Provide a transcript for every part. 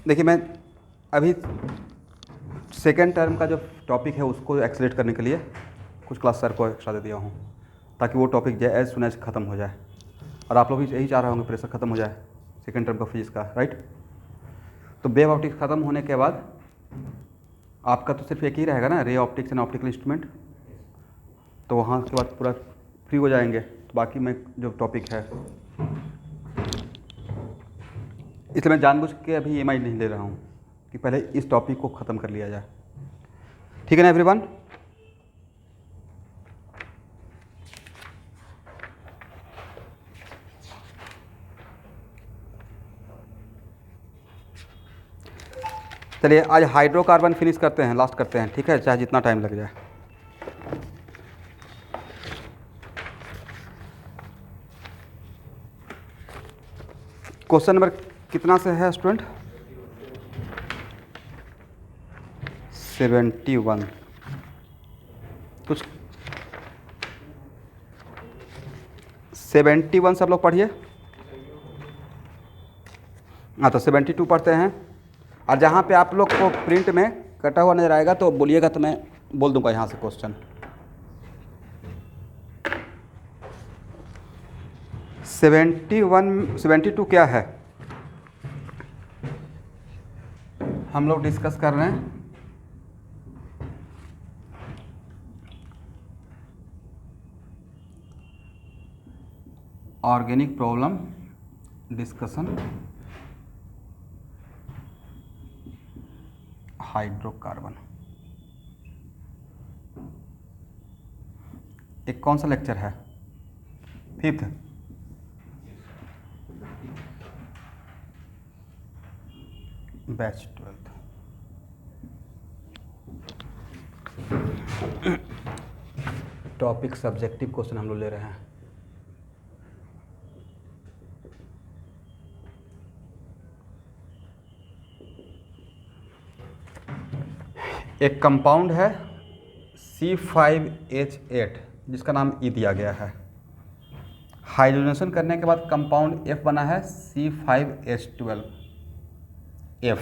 देखिए मैं अभी सेकेंड टर्म का जो टॉपिक है उसको एक्सलेट करने के लिए कुछ क्लास सर को एक्स्ट्रा दे दिया हूँ, ताकि वो टॉपिक एज सुन एज ख़त्म हो जाए। और आप लोग भी यही चाह रहे होंगे प्रेशर ख़त्म हो जाए सेकेंड टर्म का फिजिक्स का, राइट। तो वेव ऑप्टिक्स ख़त्म होने के बाद आपका तो सिर्फ एक ही रहेगा ना, ray optics and optical instrument. तो वहाँ के बाद पूरा फ्री हो जाएंगे। तो बाकी में जो टॉपिक है, इसलिए मैं जानबूझ के अभी EMI नहीं ले रहा हूँ कि पहले इस टॉपिक को ख़त्म कर लिया जाए। ठीक है ना एवरीवन? चलिए आज हाइड्रोकार्बन फिनिश करते हैं, लास्ट करते हैं, ठीक है, चाहे जितना टाइम लग जाए। क्वेश्चन नंबर कितना से है स्टूडेंट? 71। कुछ 71 सब लोग पढ़िए। हाँ तो 72 पढ़ते हैं। और जहाँ पे आप लोग को प्रिंट में कटा हुआ नज़र आएगा तो बोलिएगा, तो मैं बोल दूंगा यहाँ से क्वेश्चन। 72 क्या है हम लोग डिस्कस कर रहे हैं? Organic problem discussion hydrocarbon. एक कौन सा लेक्चर है? 5th। Batch 12th। Topic subjective question हम लोग ले रहे हैं। एक कंपाउंड है C5H8 जिसका नाम E दिया गया है। हाइड्रोजनेशन करने के बाद कंपाउंड F बना है C5H12F।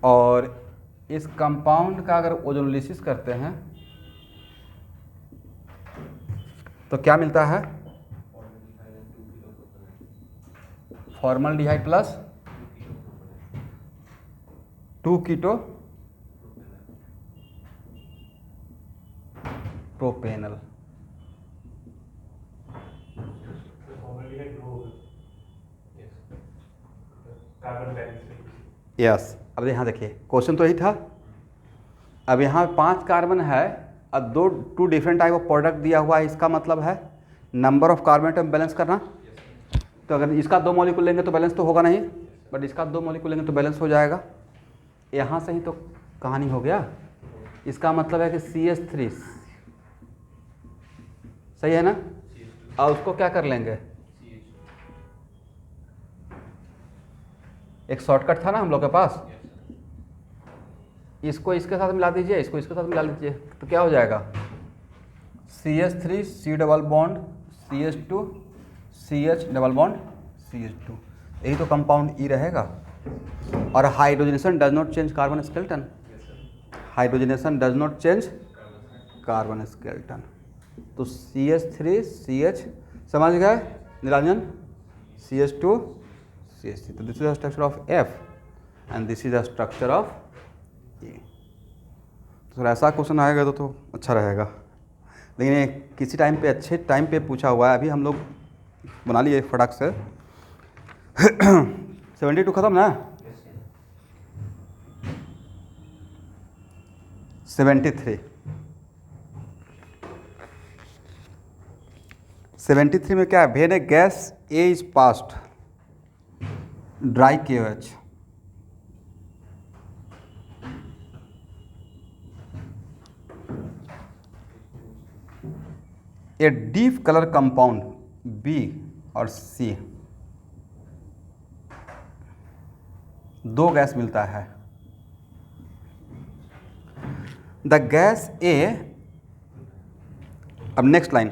और इस कंपाउंड का अगर ओजोनोलिसिस करते हैं तो क्या मिलता है? फॉर्मल्डिहाइड प्लस 2 कीटो प्रोपेनल। यस। अब यहाँ देखिए क्वेश्चन तो यही था। अब यहाँ 5 कार्बन है और 2 डिफरेंट टाइप ऑफ प्रोडक्ट दिया हुआ है। इसका मतलब है number of carbon atom balance करना। तो अगर इसका 2 मॉलिक्यूल लेंगे तो बैलेंस तो होगा नहीं, बट इसका 2 मॉलिक्यूल लेंगे तो बैलेंस हो जाएगा। यहाँ से ही तो कहानी हो गया। इसका मतलब है कि CH3 सही है ना। और उसको क्या कर लेंगे? एक शॉर्टकट था ना हम लोग के पास, इसको इसके साथ मिला दीजिए, इसको इसके साथ मिला लीजिए, तो क्या हो जाएगा? CH3 C double bond CH2 CH double bond CH2। यही तो कंपाउंड E रहेगा। और hydrogenation does not change carbon skeleton. Hydrogenation does not change carbon skeleton. तो CH3 CH समझ गए निरंजन? CH2 CH3। तो this is the structure of F and this is the structure of E। तो ऐसा question आएगा तो अच्छा रहेगा। लेकिन ये किसी टाइम पे अच्छे टाइम पे पूछा हुआ है। अभी हम लोग बना लिए फटाक से। 72 खत्म ना? 73 में क्या है? When A gas A is passed dry KOH a deep colour compound B और C, 2 गैस मिलता है। द गैस A, अब next line,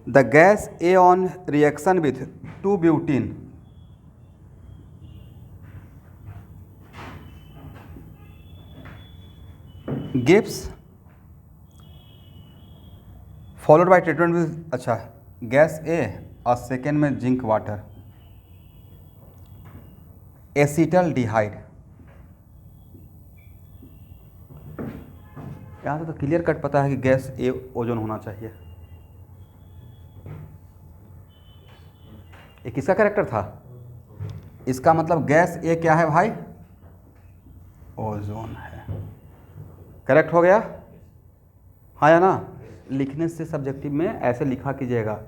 the gas A on reaction with 2 butene Gibbs followed by treatment with, अच्छा, gas ए और second में zinc water, acetal डिहाइड। यहाँ तो clear cut पता है कि गैस ए ओजोन होना चाहिए। ये किसका कैरेक्टर था? इसका मतलब गैस ए क्या है भाई? ओजोन है। करेक्ट हो गया? हाँ या ना? लिखने से सब्जेक्टिव में ऐसे लिखा कीजिएगा।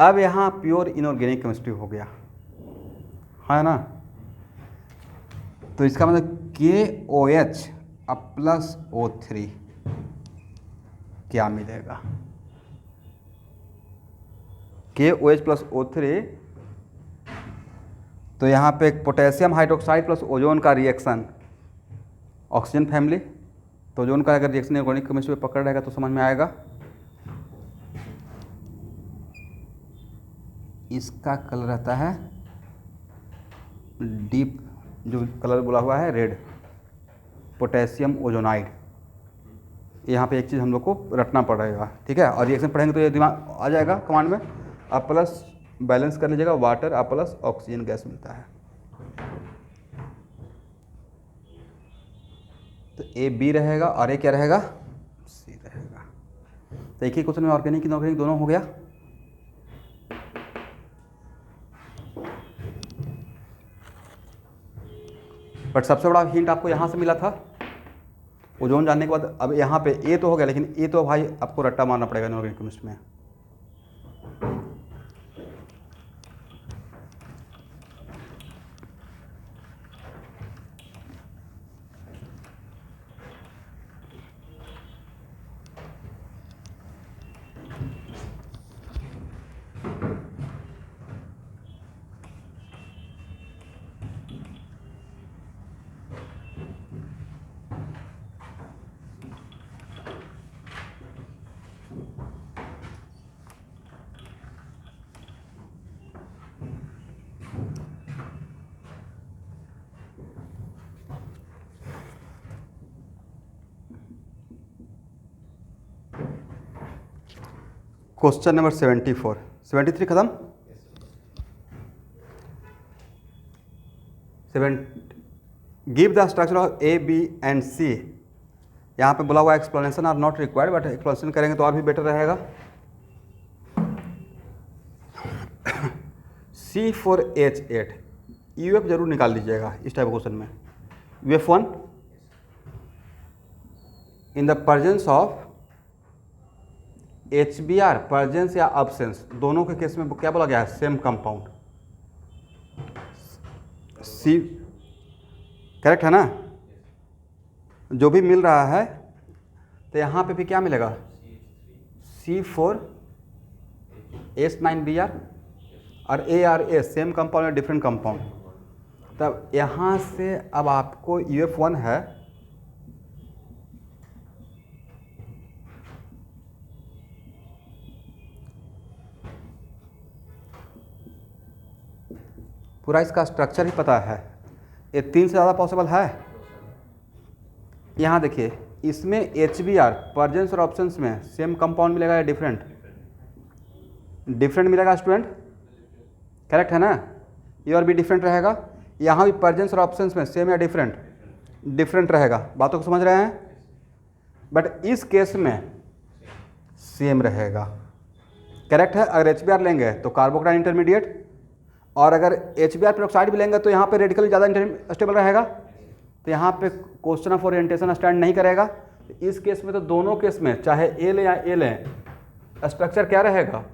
अब यहाँ प्योर इनऑर्गेनिक केमिस्ट्री हो गया, हाँ ना? तो इसका मतलब KOH अब प्लस O3 क्या मिलेगा? KOH प्लस O3, तो यहाँ पे पोटेशियम हाइड्रोक्साइड प्लस ओजोन का रिएक्शन, ऑक्सीजन फैमिली, तो ओजोन का अगर रिएक्शन ऑर्गेनिक केमिस्ट्री में पकड़ रहेगा तो समझ में आएगा। इसका कलर रहता है डीप, जो कलर बोला हुआ है रेड, पोटेशियम ओजोनाइड। यहाँ पे एक चीज़ हम लोग को रटना पड़ेगा, ठीक है? और रिएक्शन पढ़ेंगे तो ये दिमाग आ जाएगा कमांड में। अब प्लस बैलेंस कर लीजिएगा, वाटर अब प्लस ऑक्सीजन गैस मिलता है। तो ए बी रहेगा और ए क्या रहेगा? सी रहेगा। तो एक ही क्वेश्चन में ऑर्गेनिक इनऑर्गेनिक दोनों हो गया। बट सबसे बड़ा हिंट आपको यहाँ से मिला था ओजोन जानने के बाद। अब यहाँ पे ए तो हो गया, लेकिन ए तो भाई आपको रट्टा मारना पड़ेगा इनऑर्गेनिक केमिस्ट्री में। क्वेश्चन नंबर 74, 73 खत्म। 7 give the structure of A B and C. यहाँ पे बोला हुआ explanation are not required, but explanation करेंगे तो और भी बेटर रहेगा। C4H8 UF जरूर निकाल लीजिएगा इस टाइप क्वेश्चन में। UF1 in the presence of HBr, presence या अब्सेंस, दोनों के केस में क्या बोला गया है? Same compound. सी करेक्ट है ना? जो भी मिल रहा है तो यहाँ पे भी क्या मिलेगा? C4H9Br और ARA सेम कंपाउंड या डिफरेंट कंपाउंड। तब यहाँ से अब आपको UF1 है, पूरा इसका स्ट्रक्चर ही पता है। ये 3 से ज़्यादा पॉसिबल है। यहाँ देखिए, इसमें HBr प्रेजेंस और ऑप्शंस में सेम कंपाउंड मिलेगा या डिफरेंट? डिफरेंट मिलेगा स्टूडेंट, करेक्ट है ना? ये और भी डिफरेंट रहेगा। यहाँ भी प्रेजेंस और ऑप्शंस में सेम या डिफरेंट? डिफरेंट रहेगा। बातों को समझ रहे हैं? बट इस केस में सेम रहेगा, करेक्ट है? अगर HBr लेंगे तो कार्बोक्टाइन इंटरमीडिएट, और अगर HBr पेरोक्साइड भी लेंगे तो यहाँ पे रेडिकल ज़्यादा स्टेबल रहेगा। तो यहाँ पे क्वेश्चन ऑफ ओरिएंटेशन स्टैंड नहीं करेगा। इस केस में तो दोनों केस में चाहे ए लें या ए लें, स्ट्रक्चर क्या रहेगा?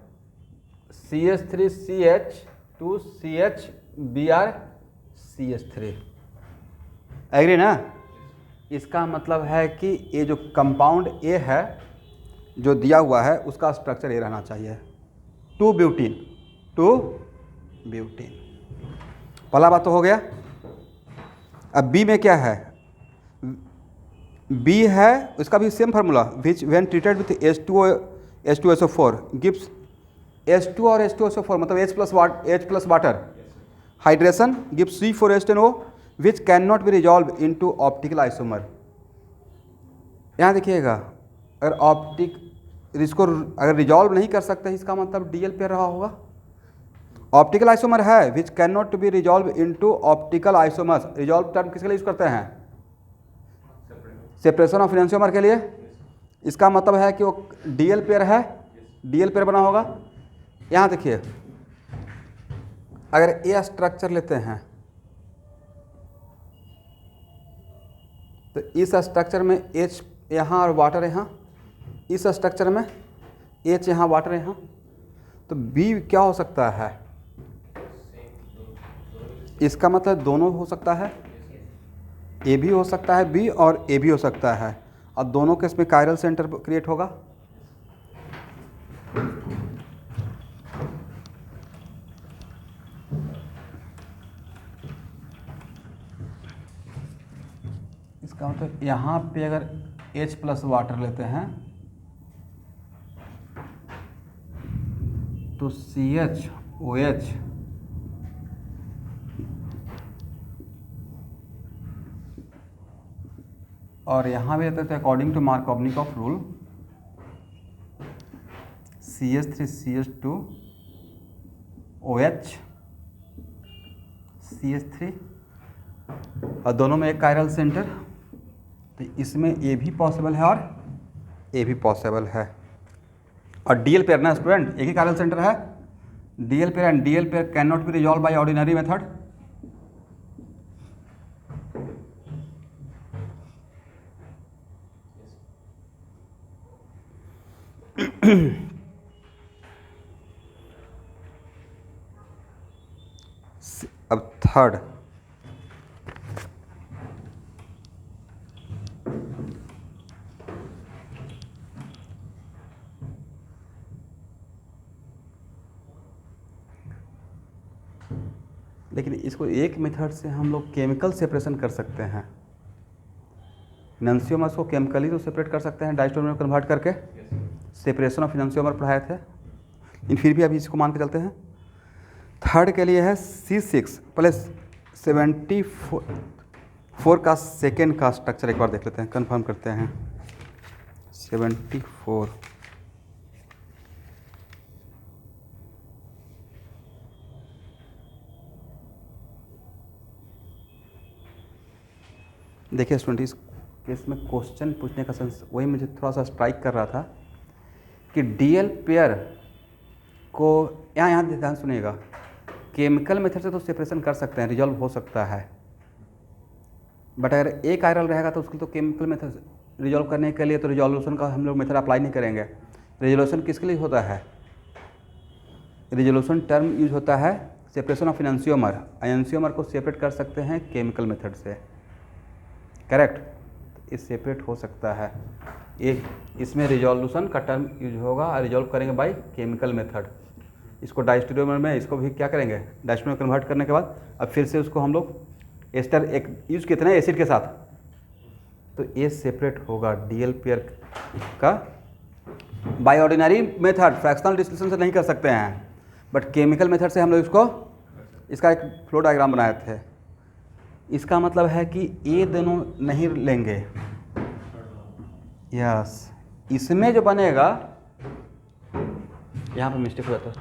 CH3CH2CHBr CH3। एग्री ना? इसका मतलब है कि ये जो कंपाउंड ए है जो दिया हुआ है उसका स्ट्रक्चर ये रहना चाहिए, 2 ब्यूटीन। पहला बात तो हो गया। अब बी में क्या है? बी है, उसका भी same formula, which when treated with H2SO4 gives H2 और H2SO4 मतलब H plus water hydration gives C4H10O which can not be resolve into optical isomer. यहाँ देखिएगा, अगर ऑप्टिक इसको अगर रिजॉल्व नहीं कर सकते इसका मतलब डीएल पेयर रहा होगा। ऑप्टिकल आइसोमर है which can not be resolve into optical isomers. Resolve term किसके लिए यूज करते हैं? सेपरेशन ऑफ एनंटियोमर के लिए। इसका मतलब है कि वो डीएल पेयर है, डीएल पेयर बना होगा। यहाँ देखिए, अगर ये स्ट्रक्चर लेते हैं तो इस स्ट्रक्चर में H यहाँ और वाटर यहाँ, इस स्ट्रक्चर में H यहाँ वाटर यहाँ, तो B क्या हो सकता है? इसका मतलब दोनों हो सकता है, A भी हो सकता है B और A भी हो सकता है, और दोनों के इसमें कायरल सेंटर क्रिएट होगा। इसका मतलब यहाँ पे अगर H प्लस वाटर लेते हैं तो CHOH और यहाँ भी रहते थे according to Markovnikov rule CH3CH2 OH CH3 और दोनों में एक कायरल सेंटर, तो इसमें ए भी पॉसिबल है और ए भी पॉसिबल है। और डीएल पेयर ना स्टूडेंट, एक ही कायरल सेंटर है। DL pair and DL pair can not be resolve by ordinary method. अब थर्ड, लेकिन इसको एक मेथड से हम लोग केमिकल सेपरेशन कर सकते हैं। एनंटियोमर्स को केमिकली तो सेपरेट कर सकते हैं डाइस्टोमर में कन्वर्ट करके। सेपरेशन ऑफ एनंटियोमर पढ़ाए थे, लेकिन फिर भी अभी इसको मान के चलते हैं। थर्ड के लिए है C6 प्लस 74 का सेकेंड का स्ट्रक्चर एक बार देख लेते हैं, कंफर्म करते हैं। 74 देखिए स्टूडेंट, इस केस में क्वेश्चन पूछने का सेंस वही मुझे थोड़ा सा स्ट्राइक कर रहा था कि डीएल पेयर को यहाँ ध्यान सुनिएगा, केमिकल मेथड से तो सेपरेशन कर सकते हैं, रिजॉल्व हो सकता है, बट अगर एक आयरल रहेगा तो उसको तो केमिकल मेथड रिजॉल्व करने के लिए तो रिजोल्यूशन का हम लोग मेथड अप्लाई नहीं करेंगे। रिजोल्यूशन किसके लिए होता है? रिजोल्यूशन टर्म यूज होता है सेपरेशन ऑफ एनंटियोमर। एनंटियोमर को सेपरेट कर सकते हैं केमिकल मेथड से, करेक्ट। इस सेपरेट हो सकता है, एक इसमें रिजोल्यूशन का टर्म यूज होगा और रिजॉल्व करेंगे बाय केमिकल मेथड। इसको डाइस्टेरियोमर में इसको भी क्या करेंगे, डाइस्टेरियोमर कन्वर्ट करने के बाद अब फिर से उसको हम लोग एस्टर एक यूज कितने एसिड के साथ, तो ये सेपरेट होगा डीएल पेयर का by ordinary method. Fractional distillation से नहीं कर सकते हैं, बट केमिकल मेथड से हम लोग इसका एक फ्लो डायग्राम बनाए थे। इसका मतलब है कि ये दोनों नहीं लेंगे, यस। इसमें जो बनेगा, यहाँ पे मिस्टेक हो जाता है,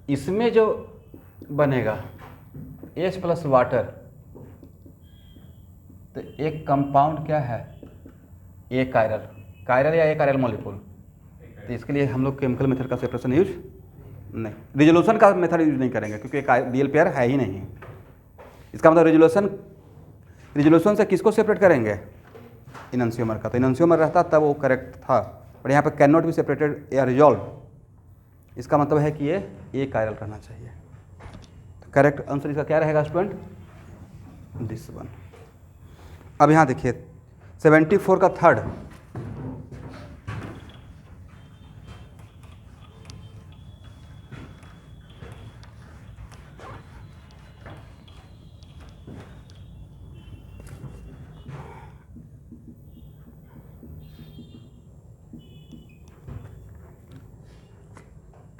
इसमें जो बनेगा H प्लस वाटर, तो एक कंपाउंड क्या है, एक कायरल या एक कायरल मॉलिक्यूल। तो इसके लिए हम लोग केमिकल मेथड का सेपरेशन यूज नहीं, रिजोल्यूशन का मेथड यूज नहीं करेंगे क्योंकि डीएल पेयर है ही नहीं। इसका मतलब रिजोल्यूशन से किसको सेपरेट करेंगे, एनंटियोमर का। तो एनंटियोमर रहता तब वो करेक्ट था, पर यहाँ पे कैन नॉट बी सेपरेटेड या रिजॉल्व। इसका मतलब है कि ये एक कायरल रहना चाहिए। तो करेक्ट आंसर इसका क्या रहेगा स्टूडेंट, दिस वन। अब यहाँ देखिए 74 का थर्ड,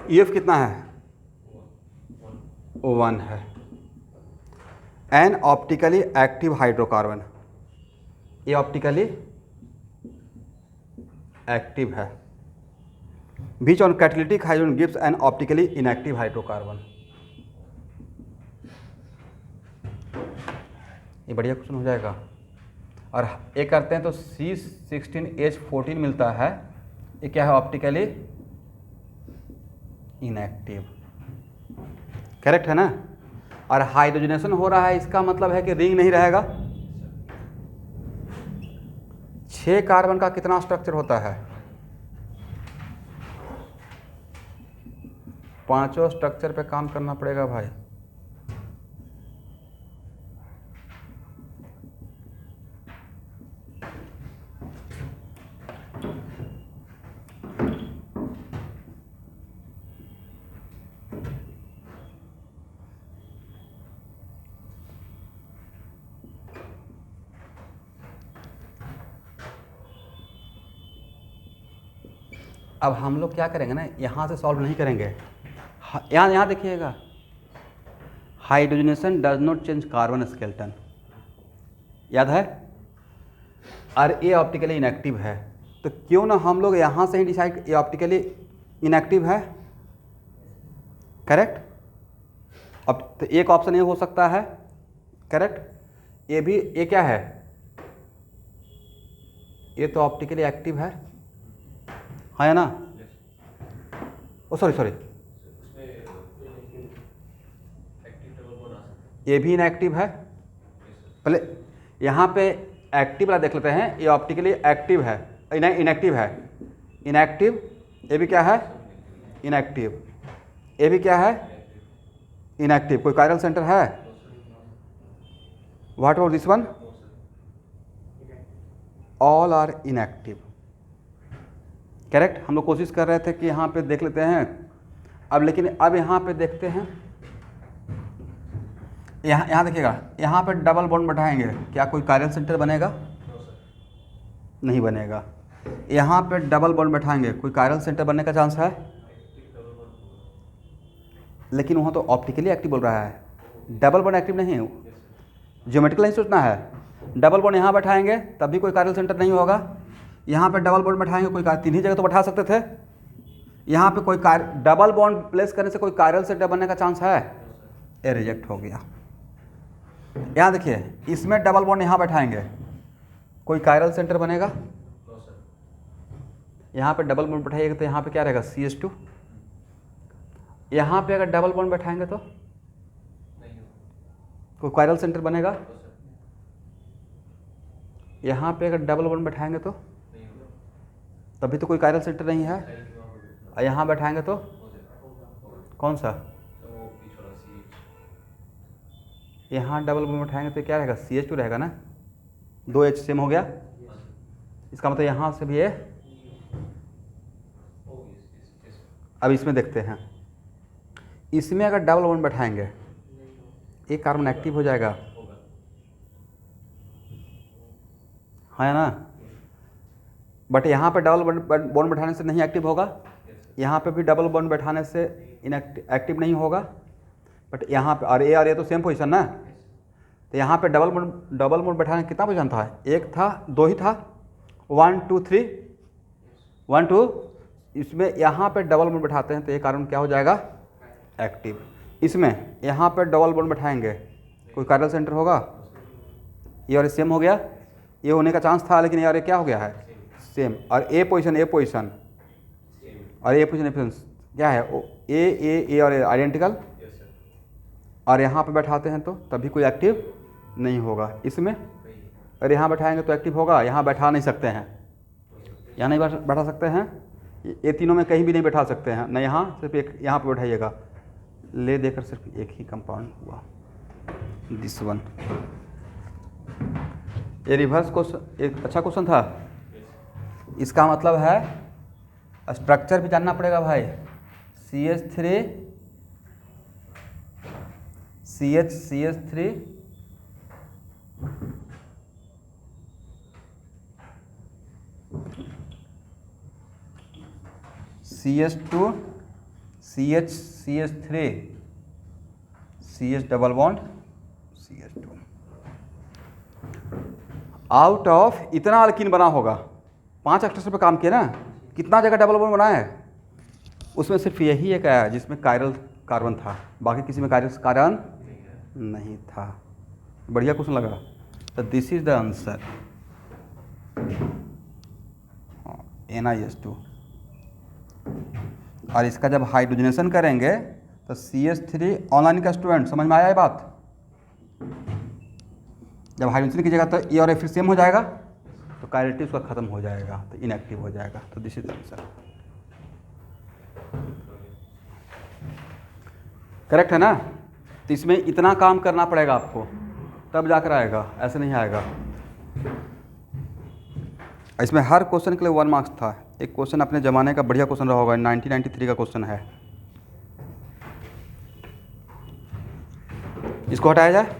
EF कितना है, 1 है। एन ऑप्टिकली एक्टिव हाइड्रोकार्बन, ये ऑप्टिकली एक्टिव है। Which on catalytic hydrogen gives an optically inactive hydrocarbon. ये बढ़िया क्वेश्चन हो जाएगा। और ये करते हैं तो C16H14 मिलता है, ये क्या है, ऑप्टिकली इनएक्टिव। करेक्ट है ना। और हाइड्रोजनेशन हो रहा है, इसका मतलब है कि रिंग नहीं रहेगा। 6 कार्बन का कितना स्ट्रक्चर होता है? 5 स्ट्रक्चर पे काम करना पड़ेगा भाई। अब हम लोग क्या करेंगे ना, यहाँ से सॉल्व नहीं करेंगे, यहाँ देखिएगा, hydrogenation does not change carbon skeleton, याद है। और ए ऑप्टिकली इनएक्टिव है, तो क्यों ना हम लोग यहाँ से ही डिसाइड, ए ऑप्टिकली इनएक्टिव है। करेक्ट। अब तो एक ऑप्शन ये हो सकता है, करेक्ट। ये भी, ये क्या है, ये तो ऑप्टिकली एक्टिव है ना। ओ सॉरी, ये भी इनएक्टिव है। पहले यहाँ पे एक्टिव वाला देख लेते हैं, ये ऑप्टिकली एक्टिव है, इनएक्टिव है, इनएक्टिव। ये भी क्या है, इनएक्टिव। ये भी क्या है, इनएक्टिव। कोई कायरल सेंटर है? What about this one? All are inactive. Correct. हम लोग कोशिश कर रहे थे कि यहाँ पे देख लेते हैं अब, लेकिन अब यहाँ पे देखते हैं, यहाँ देखिएगा, यहाँ पे डबल बॉन्ड बैठाएंगे, क्या कोई कायरल सेंटर बनेगा? नहीं बनेगा। यहाँ पे डबल बॉन्ड बैठाएंगे, कोई कायरल सेंटर बनने का चांस है? लेकिन वहाँ तो ऑप्टिकली एक्टिव बोल रहा है, डबल बॉन्ड एक्टिव नहीं है। ज्योमेट्रिकल नहीं सोचना है। डबल बॉन्ड यहाँ बैठाएंगे तब भी कोई कायरल सेंटर नहीं होगा। यहाँ पे डबल बॉन्ड बैठाएंगे, कोई तीन ही जगह तो बैठा सकते थे। यहाँ पे कोई डबल बॉन्ड प्लेस करने से कोई कायरल सेंटर बनने का चांस है? ये रिजेक्ट हो गया। यहाँ देखिए, इसमें डबल बॉन्ड यहाँ बैठाएंगे, कोई कायरल सेंटर बनेगा? यहाँ पे डबल बॉन्ड बैठाइएगा तो यहाँ पे क्या रहेगा, CH2। यहाँ पे अगर डबल बॉन्ड बैठाएंगे तो कोई कायरल सेंटर बनेगा? यहाँ पे अगर डबल बॉन्ड बैठाएंगे तो तभी तो कोई कायरल सेंटर नहीं है। और यहाँ बैठाएंगे तो कौन सा, यहाँ डबल बॉन्ड बैठाएंगे तो क्या रहेगा, CH2 रहेगा ना। 2H सेम हो गया, इसका मतलब यहाँ से भी है। अब इसमें देखते हैं, इसमें अगर डबल बॉन्ड बैठाएंगे एक कार्बन एक्टिव हो जाएगा, है ना। बट यहाँ पे डबल बॉन्ड बैठाने से नहीं एक्टिव होगा, यहाँ पे भी डबल बॉन्ड बैठाने से एक्टिव नहीं होगा। बट यहाँ पे और ये तो सेम पोजीशन ना, तो यहाँ पे डबल बॉन्ड बैठाने कितना पोजीशन था, एक था, दो ही था, 1 2 3 1 2। इसमें यहाँ पे डबल बॉन्ड बैठाते हैं तो ये कार्बन क्या हो जाएगा, एक्टिव। इसमें यहाँ पे डबल बॉन्ड बैठाएंगे, कोई कायरल सेंटर होगा? ये और सेम हो गया, ये होने का चांस था, लेकिन यार ये क्या हो गया है, सेम। और ए पोजीशन और ए पोजीशन क्या है, ए और आइडेंटिकल। और यहाँ पे बैठाते हैं तो तभी कोई एक्टिव नहीं होगा इसमें। और यहाँ बैठाएंगे तो एक्टिव होगा, यहाँ बैठा नहीं सकते हैं, यहाँ नहीं बैठा सकते हैं, ये तीनों में कहीं भी नहीं बैठा सकते हैं ना। यहाँ सिर्फ एक यहाँ पे बैठाइएगा, ले देकर सिर्फ एक ही कंपाउंड हुआ, दिस वन। ये रिवर्स क्वेश्चन, एक अच्छा क्वेश्चन था। इसका मतलब है स्ट्रक्चर भी जानना पड़ेगा भाई। CH3 CH3 CH2 CH3 CH double bond CH2। Out of इतना अल्कीन बना होगा 5 स्ट्रक्चर पे काम किया ना, कितना जगह डबल बॉन्ड बनाया है? उसमें सिर्फ यही एक आया जिसमें कायरल कार्बन था, बाकी किसी में कायरल कार्बन नहीं था। बढ़िया क्वेश्चन लगा। तो this is the answer, NiS2। और इसका जब हाइड्रोजनेशन करेंगे तो CH3 ऑनलाइन का स्टूडेंट समझ में आया ये बात? जब हाइड्रोजन कीजिएगा तो E और F फिर सेम हो जाएगा, तो कायरलिटी उसका खत्म हो जाएगा, तो इनएक्टिव हो जाएगा। तो दिस इज आंसर, करेक्ट है ना? तो इसमें इतना काम करना पड़ेगा आपको, तब जाकर आएगा, ऐसे नहीं आएगा। इसमें हर क्वेश्चन के लिए 1 मार्क्स था। एक क्वेश्चन अपने ज़माने का बढ़िया क्वेश्चन रहा होगा, 1993 का क्वेश्चन है। इसको हटाया जाए।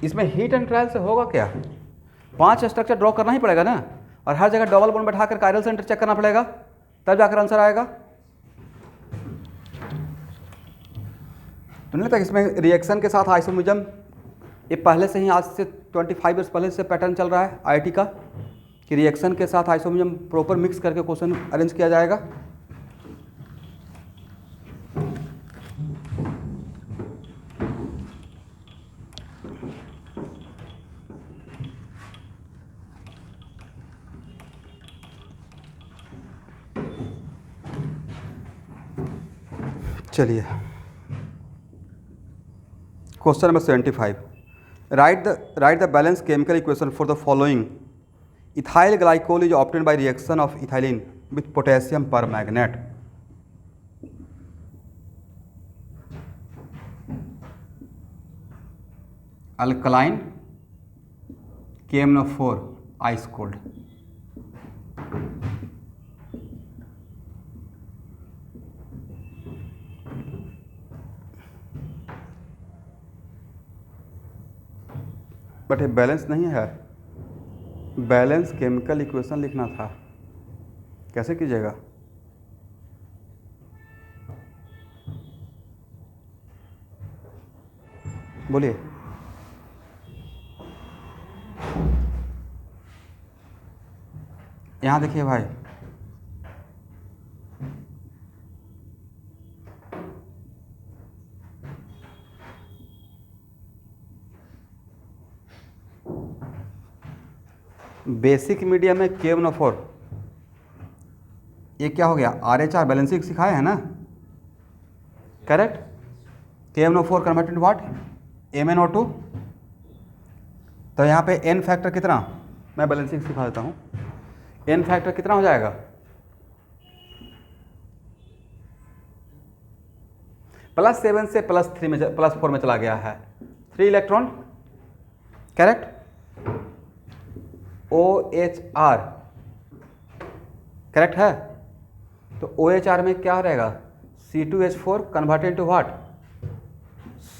इसमें हीट एंड ट्रायल से होगा क्या? 5 स्ट्रक्चर ड्रॉ करना ही पड़ेगा ना, और हर जगह डबल बॉन्ड बैठाकर कायरल सेंटर चेक करना पड़ेगा, तब जाकर आंसर आएगा। तो नहीं लगता इसमें रिएक्शन के साथ आइसोमरिज्म, ये पहले से ही, आज से 25 ईयर्स पहले से पैटर्न चल रहा है IIT का, कि रिएक्शन के साथ आइसोमरिज्म प्रॉपर मिक्स करके क्वेश्चन अरेंज किया जाएगा। चलिए, question number 75, right the balance chemical equation for the following. Ethyl glycol is obtained by reaction of ethylene with potassium permanganate. Alkaline KMnO4 ice cold. But ये balance नहीं है, balance chemical equation लिखना था, कैसे कीजिएगा? बोलिए। यहाँ देखिए भाई, बेसिक मीडियम में KMnO4, ये क्या हो गया? RH बैलेंसिंग सिखाया है ना, correct? KMnO4 converted what? MnO2। तो यहाँ पे N फैक्टर कितना, मैं बैलेंसिंग सिखा देता हूँ। N फैक्टर कितना हो जाएगा? +7 से +3 में, +4 में चला गया है, 3 इलेक्ट्रॉन, करेक्ट? OHR करेक्ट है। तो OHR में क्या रहेगा? C2H4 converted to what?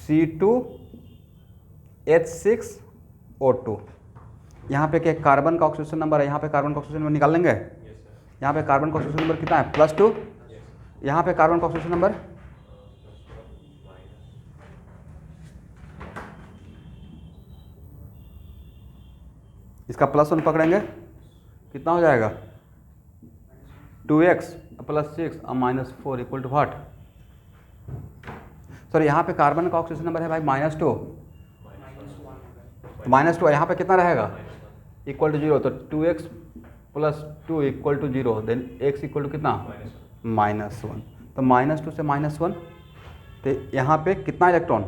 C2H6O2। यहाँ पे क्या कार्बन का ऑक्सीडेशन नंबर है, यहाँ पे कार्बन का ऑक्सीडेशन नंबर निकाल लेंगे। यहाँ पे कार्बन का ऑक्सीडेशन नंबर कितना है? +2। यहाँ पे कार्बन का ऑक्सीडेशन नंबर इसका +1 पकड़ेंगे, कितना हो जाएगा? 2x + 6 -4 equal to what? Sorry, यहाँ पे कार्बन का ऑक्सीडेशन नंबर है भाई -2, -2 यहाँ पे कितना रहेगा? Equal to 0। तो 2x + 2 equal to 0, then x equal to कितना? -1। तो -2 से -1, तो यहाँ पे कितना इलेक्ट्रॉन?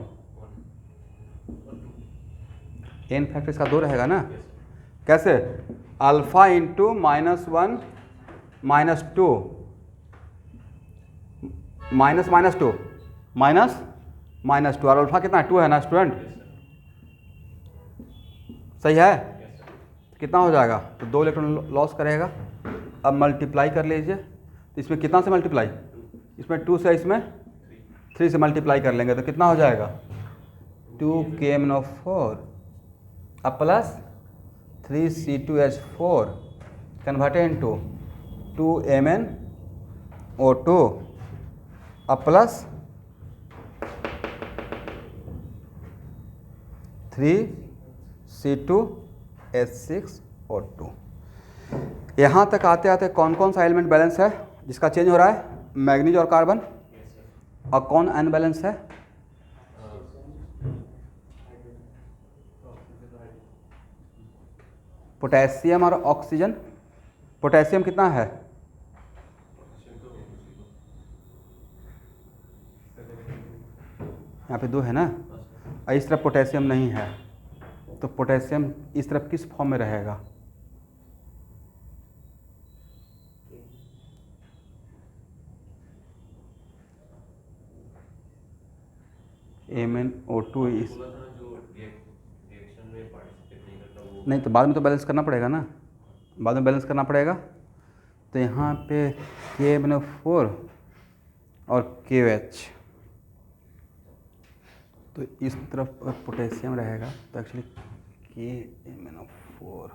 N फैक्टर इसका 2 रहेगा ना, कैसे? अल्फा इंटू -1 -2 -2 और अल्फा कितना है? 2 है ना स्टूडेंट, सही है? कितना हो जाएगा? तो 2 इलेक्ट्रॉन लॉस करेगा। अब मल्टीप्लाई कर लीजिए, तो इसमें कितना से मल्टीप्लाई? इसमें 2 से, इसमें 3 से मल्टीप्लाई कर लेंगे, तो कितना हो जाएगा? 2 KMnO4 अब plus 3 C2H4 converted into 2 MnO2 अब प्लस 3C2H6O2। यहाँ तक आते आते कौन कौन सा एलिमेंट बैलेंस है जिसका चेंज हो रहा है? मैग्नीज और कार्बन। और कौन अनबैलेंस है? पोटेशियम और ऑक्सीजन। पोटेशियम कितना है? यहाँ पे 2 है ना, और इस तरफ पोटेशियम नहीं है, तो पोटेशियम इस तरफ किस फॉर्म में रहेगा? MnO2 इस नहीं, तो बाद में तो बैलेंस करना पड़ेगा ना, बाद में बैलेंस करना पड़ेगा। तो यहाँ पे KMnO4 और KOH, तो इस तरफ पोटेशियम रहेगा, तो एक्चुअली KMnO4।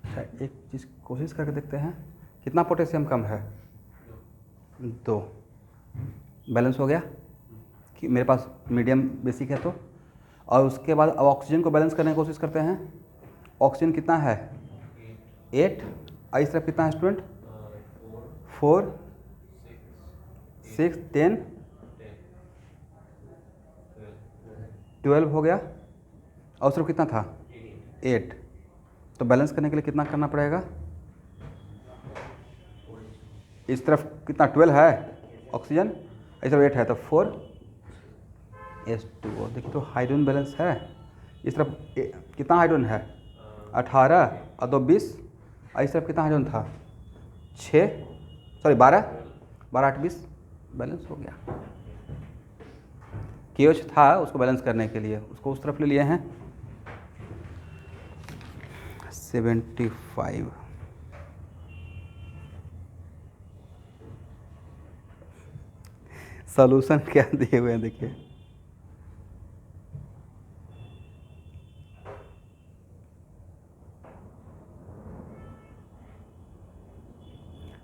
अच्छा, एक चीज़ कोशिश करके देखते हैं, कितना पोटेशियम कम है? 2। बैलेंस हो गया कि मेरे पास मीडियम बेसिक है तो। और उसके बाद अब ऑक्सीजन को बैलेंस करने की कोशिश करते हैं। ऑक्सीजन कितना है? 8। और इस तरफ कितना है स्टूडेंट? 4, 6, 10, 12 हो गया। और उस तरफ कितना था? 8। तो बैलेंस करने के लिए कितना करना पड़ेगा? इस तरफ कितना 12 है ऑक्सीजन, इस तरफ 8 है, तो 4H2O। देखिए तो हाइड्रोजन बैलेंस है। इस तरफ कितना हाइड्रोजन है? 18 और 2 20। और इस तरफ कितना हाइड्रोजन था? 12 8 20। बैलेंस हो गया। KOH था, उसको बैलेंस करने के लिए उसको उस तरफ ले लिए हैं। 75। सॉल्यूशन क्या दिए हुए हैं देखिए।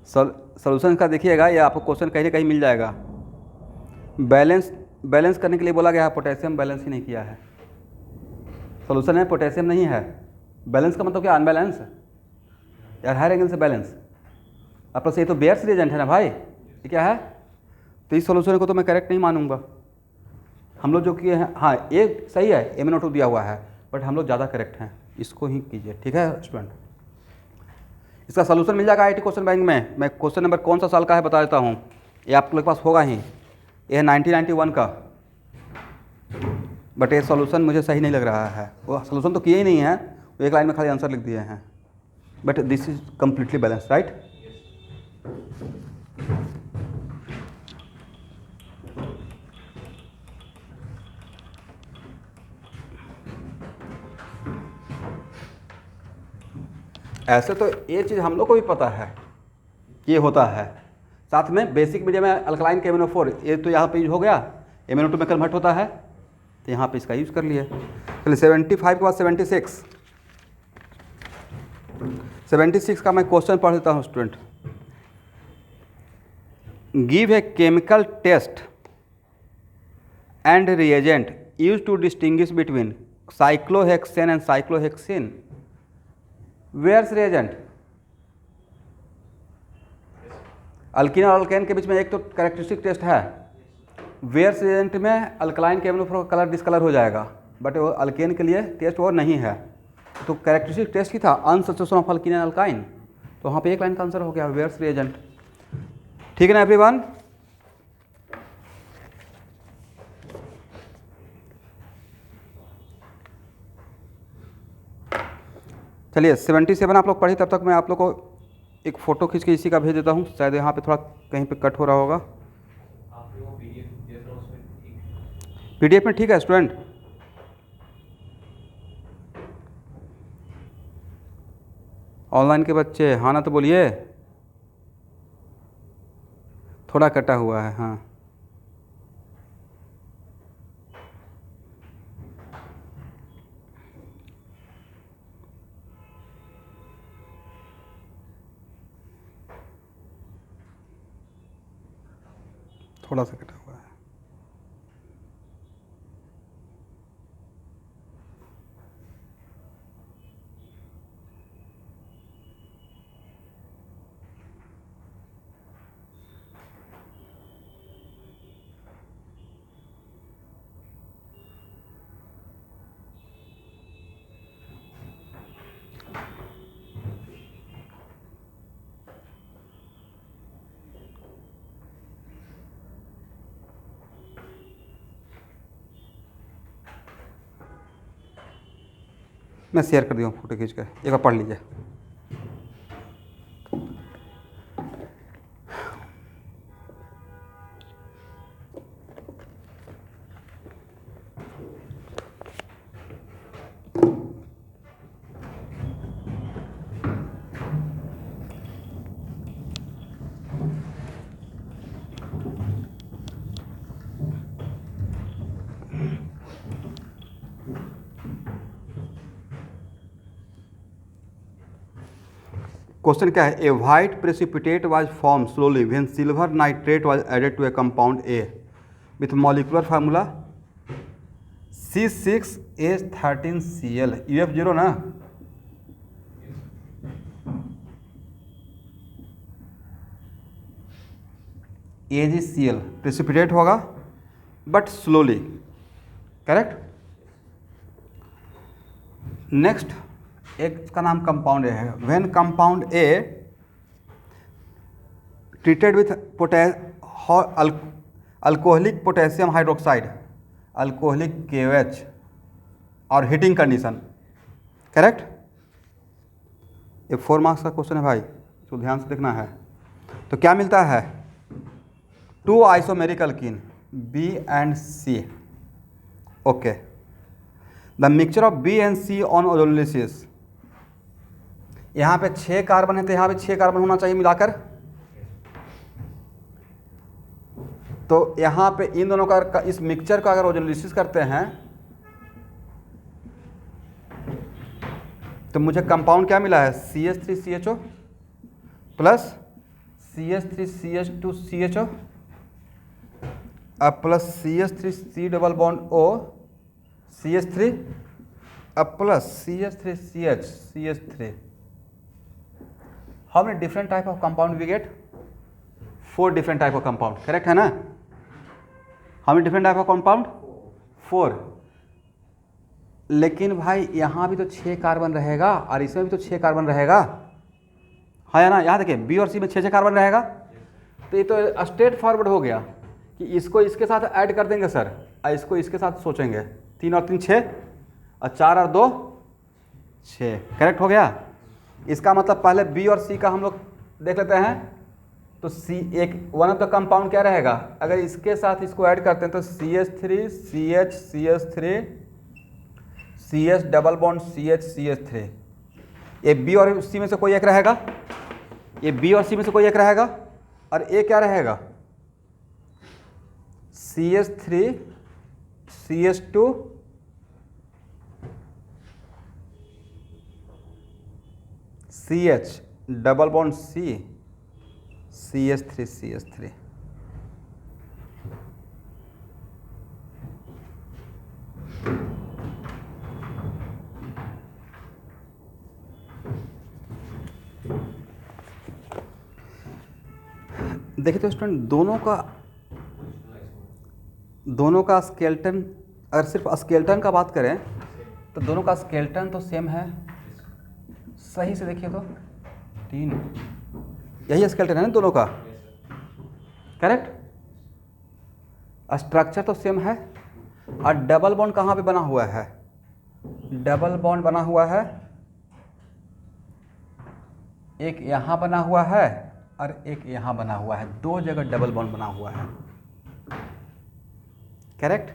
सॉल्यूशन का देखिएगा, ये आपको क्वेश्चन कहीं ना कहीं मिल जाएगा। बैलेंस करने के लिए बोला गया है, पोटेशियम बैलेंस ही नहीं किया है। सॉल्यूशन है, पोटेशियम नहीं है। बैलेंस का मतलब क्या? अनबैलेंस यार, हर एंगल से बैलेंस। आपका से ये तो बेयर्स रिएजेंट है ना भाई, ये क्या है? तो इस सॉल्यूशन को तो मैं करेक्ट नहीं मानूंगा। हम लोग जो किए हैं, हाँ ये सही है, MnO2 दिया हुआ है, बट हम लोग ज़्यादा करेक्ट हैं, इसको ही कीजिए, ठीक है स्टूडेंट। इसका सॉल्यूशन मिल जाएगा IIT क्वेश्चन बैंक में। मैं क्वेश्चन नंबर कौन सा साल का है बता देता हूँ, ये आप लोग के पास होगा ही। ये है 1991 का, बट ये सॉल्यूशन मुझे सही नहीं लग रहा है। वो सॉल्यूशन तो किए ही नहीं है, वो एक लाइन में खाली आंसर लिख दिए हैं। But this is completely balance, right? ऐसे तो ये चीज़ हम लोग को भी पता है कि ये होता है। साथ में बेसिक मीडियम में अल्कलाइन KMnO4, ये तो यहाँ पे यूज हो गया, MnO2 में कन्वर्ट होता है, तो यहाँ पे इसका यूज कर लिए। चलिए 75 के बाद 76 का मैं क्वेश्चन पढ़ देता हूँ student. Give a chemical test and reagent use to distinguish between cyclohexane and cyclohexene. Where's reagent? Alkene और अल्केन के बीच में एक तो कैरेक्टरिस्टिक टेस्ट है। वेयर्स रिएजेंट में अल्कलाइन KMnO4 का कलर डिसकलर हो जाएगा, बट वो अल्केन के लिए टेस्ट वो नहीं है। तो कैरेक्टरिस्टिक टेस्ट ही था अनसब्स्टिट्यूशन ऑफ अल्कीन एंड अल्काइन, तो वहाँ पे एक लाइन का आंसर हो गया, वेयर्स रिएजेंट। ठीक है ना एवरीवन? चलिए 77 आप लोग पढ़िए, तब तक मैं आप लोग को एक फ़ोटो खींच के इसी का भेज देता हूँ। शायद यहाँ पे थोड़ा कहीं पे कट हो रहा होगा। PDF में ठीक है स्टूडेंट? ऑनलाइन के बच्चे हाँ ना तो बोलिए। थोड़ा कटा हुआ है, हाँ। थोड़ा सा कटा हुआ है। मैं शेयर कर दिया हूँ फोटो खींच कर, एक बार पढ़ लीजिए। क्वेश्चन क्या है? A white precipitate was form slowly when silver nitrate was added to a compound A with molecular formula C6H13Cl UF0 ना, AgCl प्रेसिपिटेट होगा बट स्लोली, करेक्ट। नेक्स्ट एक का नाम कंपाउंड ए है। When compound A treated with alcoholic potassium hydroxide, alcoholic KOH और heating condition, correct. ये 4 marks का question है भाई, तो ध्यान से देखना है। तो क्या मिलता है? 2 isomeric alkene B and C, okay. The mixture of B and C on ozonolysis, यहाँ पे 6 कार्बन है तो यहाँ पे 6 कार्बन होना चाहिए मिलाकर। तो यहाँ पे इन दोनों का इस मिक्सचर का अगर ओजोलिसिस करते हैं तो मुझे कंपाउंड क्या मिला है? CH3CHO प्लस CH3CH2CHO अब plus CH3C double bond O CH3 अब plus CH3CH CH3। How many different type of compound we get? 4 different type of compound, correct है ना? How many different type of compound? 4। लेकिन भाई यहाँ भी तो 6 carbon रहेगा और इसमें भी तो 6 कार्बन रहेगा, है ना? यहाँ देखिए B और C में 6 कार्बन रहेगा। तो ये तो स्ट्रेट फॉरवर्ड हो गया कि इसको इसके साथ ऐड कर देंगे सर, और इसको इसके साथ सोचेंगे। 3 और 3 6 और 4 और 2 6, करेक्ट हो गया। इसका मतलब पहले B और C का हम लोग देख लेते हैं। तो C एक वन ऑफ द कंपाउंड क्या रहेगा? अगर इसके साथ इसको ऐड करते हैं तो CH3 CH CH3 CH double bond CH CH3। ये B और C में से कोई एक रहेगा, ये B और C में से कोई एक रहेगा, और ये क्या रहेगा? CH3 CH2 CH double bond C CH3 CH3। देखिए तो स्टूडेंट दोनों का स्केलेटन, अगर सिर्फ स्केलेटन का बात करें तो दोनों का स्केलेटन तो सेम है। सही से देखिए तो 3 यही स्केलेटन है ना दोनों का, करेक्ट। स्ट्रक्चर तो सेम है। और डबल बॉन्ड कहाँ पे बना हुआ है? डबल बॉन्ड बना हुआ है, एक यहाँ बना हुआ है और एक यहाँ बना हुआ है। 2 जगह डबल बॉन्ड बना हुआ है, करेक्ट।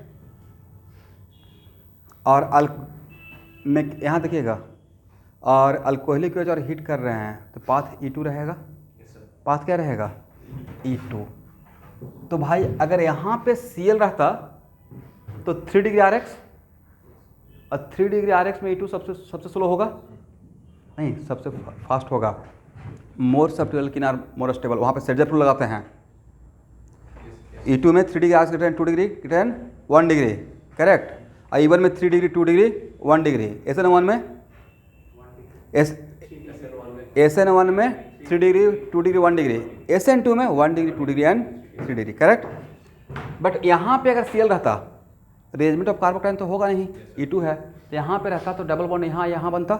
और में यहाँ देखिएगा, और अल्कोहलिक और हीट कर रहे हैं तो पाथ E2 रहेगा। पाथ क्या रहेगा? E2। तो भाई अगर यहाँ पे Cl रहता तो 3 डिग्री RX, और 3 डिग्री RX में E2 सबसे स्लो होगा नहीं, सबसे फास्ट होगा। मोर सब्टिबल किनार मोर स्टेबल, वहाँ पे सेडजर रूल लगाते हैं। E2 में 3 degree RX greater 2 degree greater 1 degree, correct. और E1 में 3 डिग्री 2 डिग्री 1 डिग्री। SN1 में SN1 में 3 डिग्री 2 डिग्री 1 डिग्री। SN2 में 1 degree 2 degree and 3 degree, correct. But यहाँ पे अगर Cl रहता, अरेंजमेंट ऑफ कार्बोकेटाइन तो होगा नहीं, E2 है, तो यहाँ पे रहता तो डबल बॉन्ड यहाँ बनता।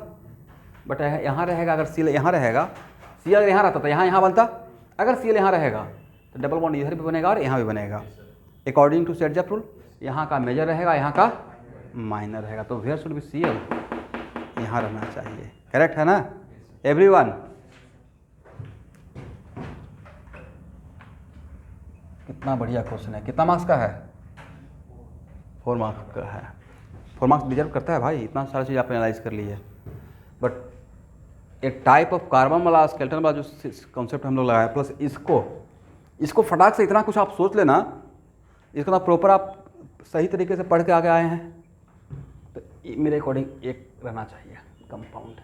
बट यहाँ रहेगा, अगर Cl यहाँ रहेगा, Cl अगर यहाँ रहता तो यहाँ बनता। अगर Cl यहाँ रहेगा तो डबल बॉन्ड इधर भी बनेगा और यहाँ भी बनेगा। अकॉर्डिंग टू सेडजर रूल यहाँ का मेजर रहेगा, यहाँ का माइनर रहेगा। तो वेयर शुड बी Cl यहाँ रहना चाहिए। करेक्ट है ना एवरीवन? कितना बढ़िया क्वेश्चन है। कितना मार्क्स का है? 4 मार्क्स का है। 4 मार्क्स डिजर्व करता है भाई, इतना सारा चीज़ आपने एनालाइज कर ली है। बट एक टाइप ऑफ कार्बन वाला स्केलेटन वाला जो कॉन्सेप्ट हम लोग लगाए, प्लस इसको फटाक से इतना कुछ आप सोच लेना, इसको ना प्रॉपर आप सही तरीके से पढ़ के आगे आए हैं, तो मेरे अकॉर्डिंग एक रहना चाहिए compound.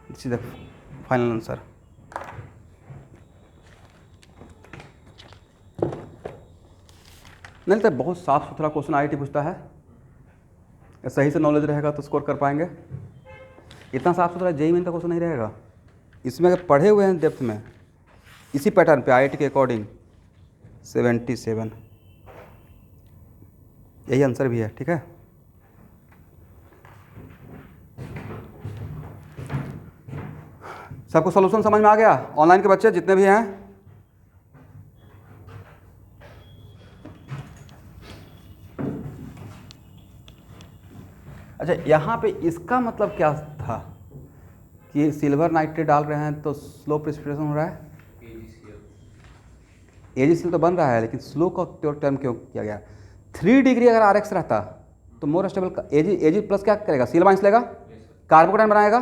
This is the final answer. नहीं तो बहुत साफ सुथरा क्वेश्चन IIT पूछता है, सही से नॉलेज रहेगा तो स्कोर कर पाएंगे। इतना साफ सुथरा JEE मेन का क्वेश्चन नहीं रहेगा। इसमें अगर पढ़े हुए हैं डेप्थ में, इसी पैटर्न पे IIT के अकॉर्डिंग 77, यही आंसर भी है। ठीक है, सबको सॉल्यूशन समझ में आ गया? ऑनलाइन के बच्चे जितने भी हैं, अच्छा यहाँ पे इसका मतलब क्या था कि सिल्वर नाइट्रेट डाल रहे हैं तो स्लो प्रेसिपिटेशन हो रहा है? AgCl तो बन रहा है, लेकिन स्लो का टर्म क्यों किया गया? 3 डिग्री अगर RX रहता तो मोर स्टेबल Ag प्लस क्या करेगा? Cl माइनस लेगा, कार्बोकैटायन बनाएगा,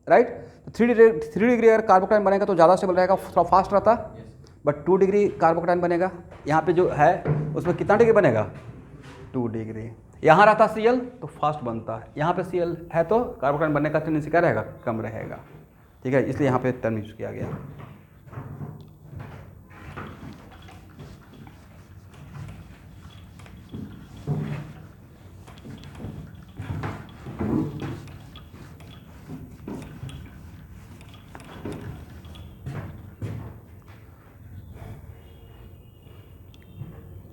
राइट? तो 3 डिग्री अगर कार्बोकैटायन बनेगा तो ज़्यादा स्टेबल रहेगा, थोड़ा फास्ट रहता। बट 2 डिग्री कार्बोकैटायन बनेगा, यहाँ पे जो है उसमें कितना डिग्री बनेगा? 2 डिग्री। यहाँ रहता Cl तो फास्ट बनता है, यहाँ पे Cl है तो कार्बोकैटायन बनने का टेंडेंसी क्या रहेगा? कम रहेगा। ठीक है, इसलिए यहाँ पे टर्म यूज किया गया।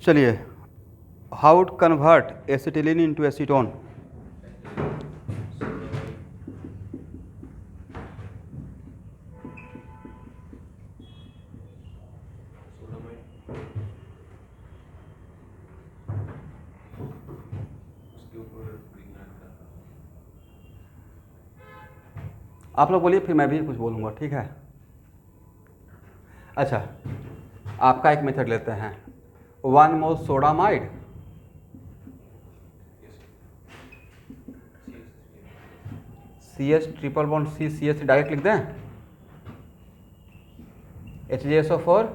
चलिए, how to convert acetylene into acetone? आप लोग बोलिए, फिर मैं भी कुछ बोलूँगा। ठीक है, अच्छा आपका एक मेथड लेते हैं, 1 mole sodamide CH triple bond CH direct लिख दें, HgSO4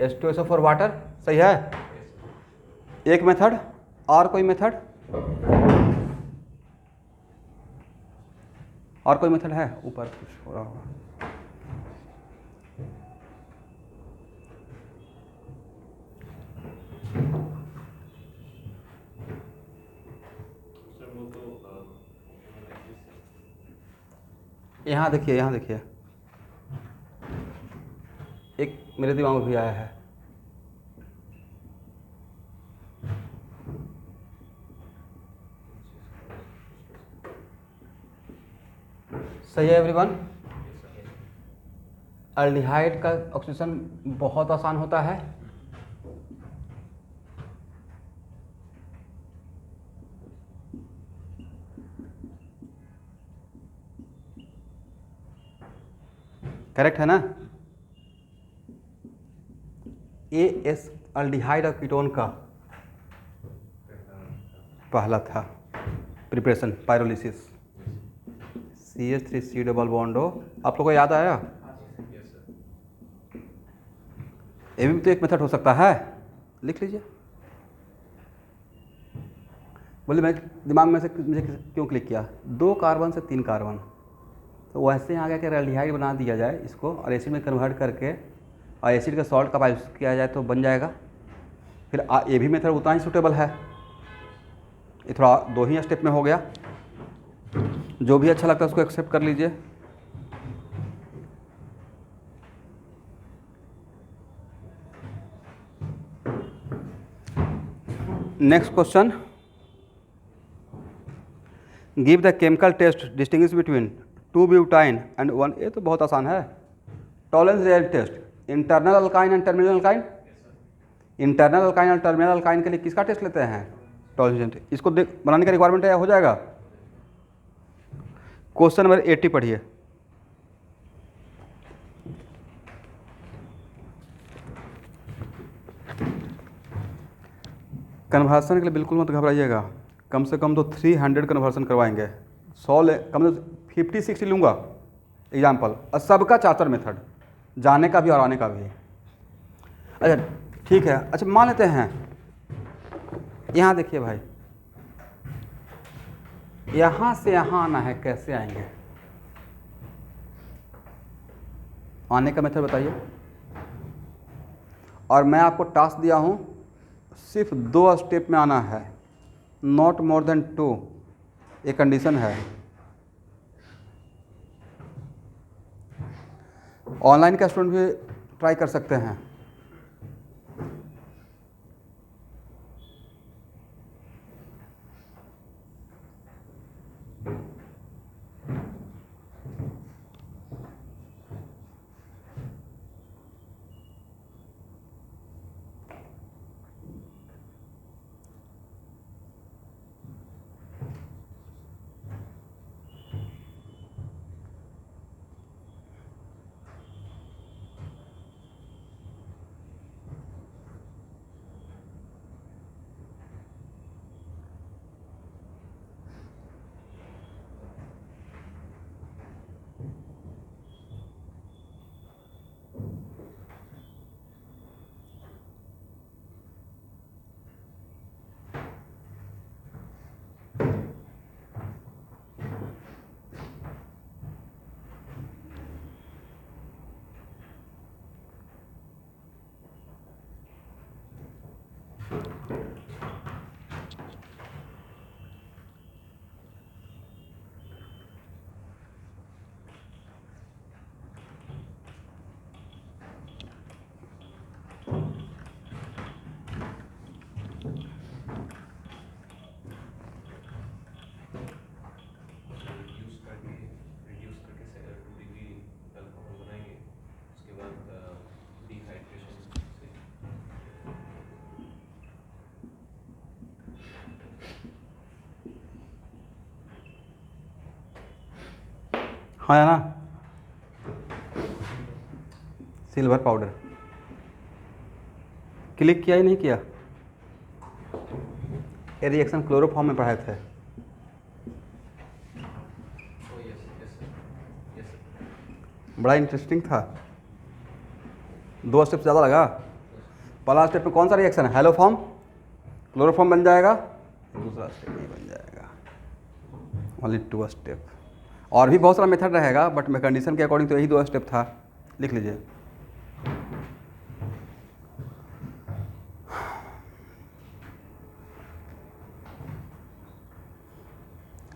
H2SO4 वाटर, सही है? एक मेथड, और कोई मेथड? और कोई मेथड है? ऊपर कुछ हो रहा होगा। यहाँ देखिए, यहाँ देखिए, एक मेरे दिमाग में भी आया है। सही है एवरीवन? अल्डिहाइड का ऑक्सीजन बहुत आसान होता है। करेक्ट है ना? AS अल्डिहाइड और कीटोन का पहला था preparation, pyrolysis, CH3C double bond हो। आप लोगों को याद आया? ये भी तो एक मेथड हो सकता है, लिख लीजिए। बोले मैं दिमाग में से मुझे क्यों क्लिक किया? 2 कार्बन से 3 कार्बन, तो वैसे यहाँ आगे अल्डिहाइड बना दिया जाए इसको, और एसिड में कन्वर्ट करके और एसिड का सॉल्ट का यूज़ किया जाए तो बन जाएगा। फिर ये भी मेथड उतना ही सूटेबल है। ये थोड़ा 2 ही स्टेप में हो गया, जो भी अच्छा लगता है उसको एक्सेप्ट कर लीजिए। Next question, give the chemical test distinguish between 2 butyne and 1। ये तो बहुत आसान है। Tollens reaction test, internal alkyne and terminal alkyne. Internal alkyne और टर्मिनल अल्काइन के लिए किसका टेस्ट लेते हैं? टॉलरेंस। इसको देख बनाने का रिक्वायरमेंट है, हो जाएगा? क्वेश्चन नंबर 80 पढ़िए। कन्वर्सन के लिए बिल्कुल मत घबराइएगा, कम से कम तो 300 कन्वर्सन करवाएंगे, 100 ले कम से 50-60 लूँगा एग्जाम्पल, और सबका 4 मेथड, जाने का भी और आने का भी। अच्छा ठीक है, अच्छा मान लेते हैं यहाँ देखिए भाई, यहाँ से यहाँ आना है, कैसे आएंगे? आने का मेथड बताइए। और मैं आपको टास्क दिया हूँ सिर्फ 2 स्टेप में आना है, नॉट मोर देन 2, ये कंडीशन है। ऑनलाइन का स्टूडेंट भी ट्राई कर सकते हैं। हाँ है ना, सिल्वर पाउडर क्लिक किया ही नहीं किया। ये रिएक्शन क्लोरोफॉर्म में पढ़ाए थे। बड़ा इंटरेस्टिंग था, 2 स्टेप ज़्यादा लगा। पहला स्टेप में कौन सा रिएक्शन है? हेलोफॉर्म, क्लोरोफॉर्म बन जाएगा, दूसरा स्टेप नहीं बन जाएगा, ओनली 2 स्टेप। और भी बहुत सारा मेथड रहेगा, बट मैं कंडीशन के अकॉर्डिंग तो यही 2 स्टेप था, लिख लीजिए।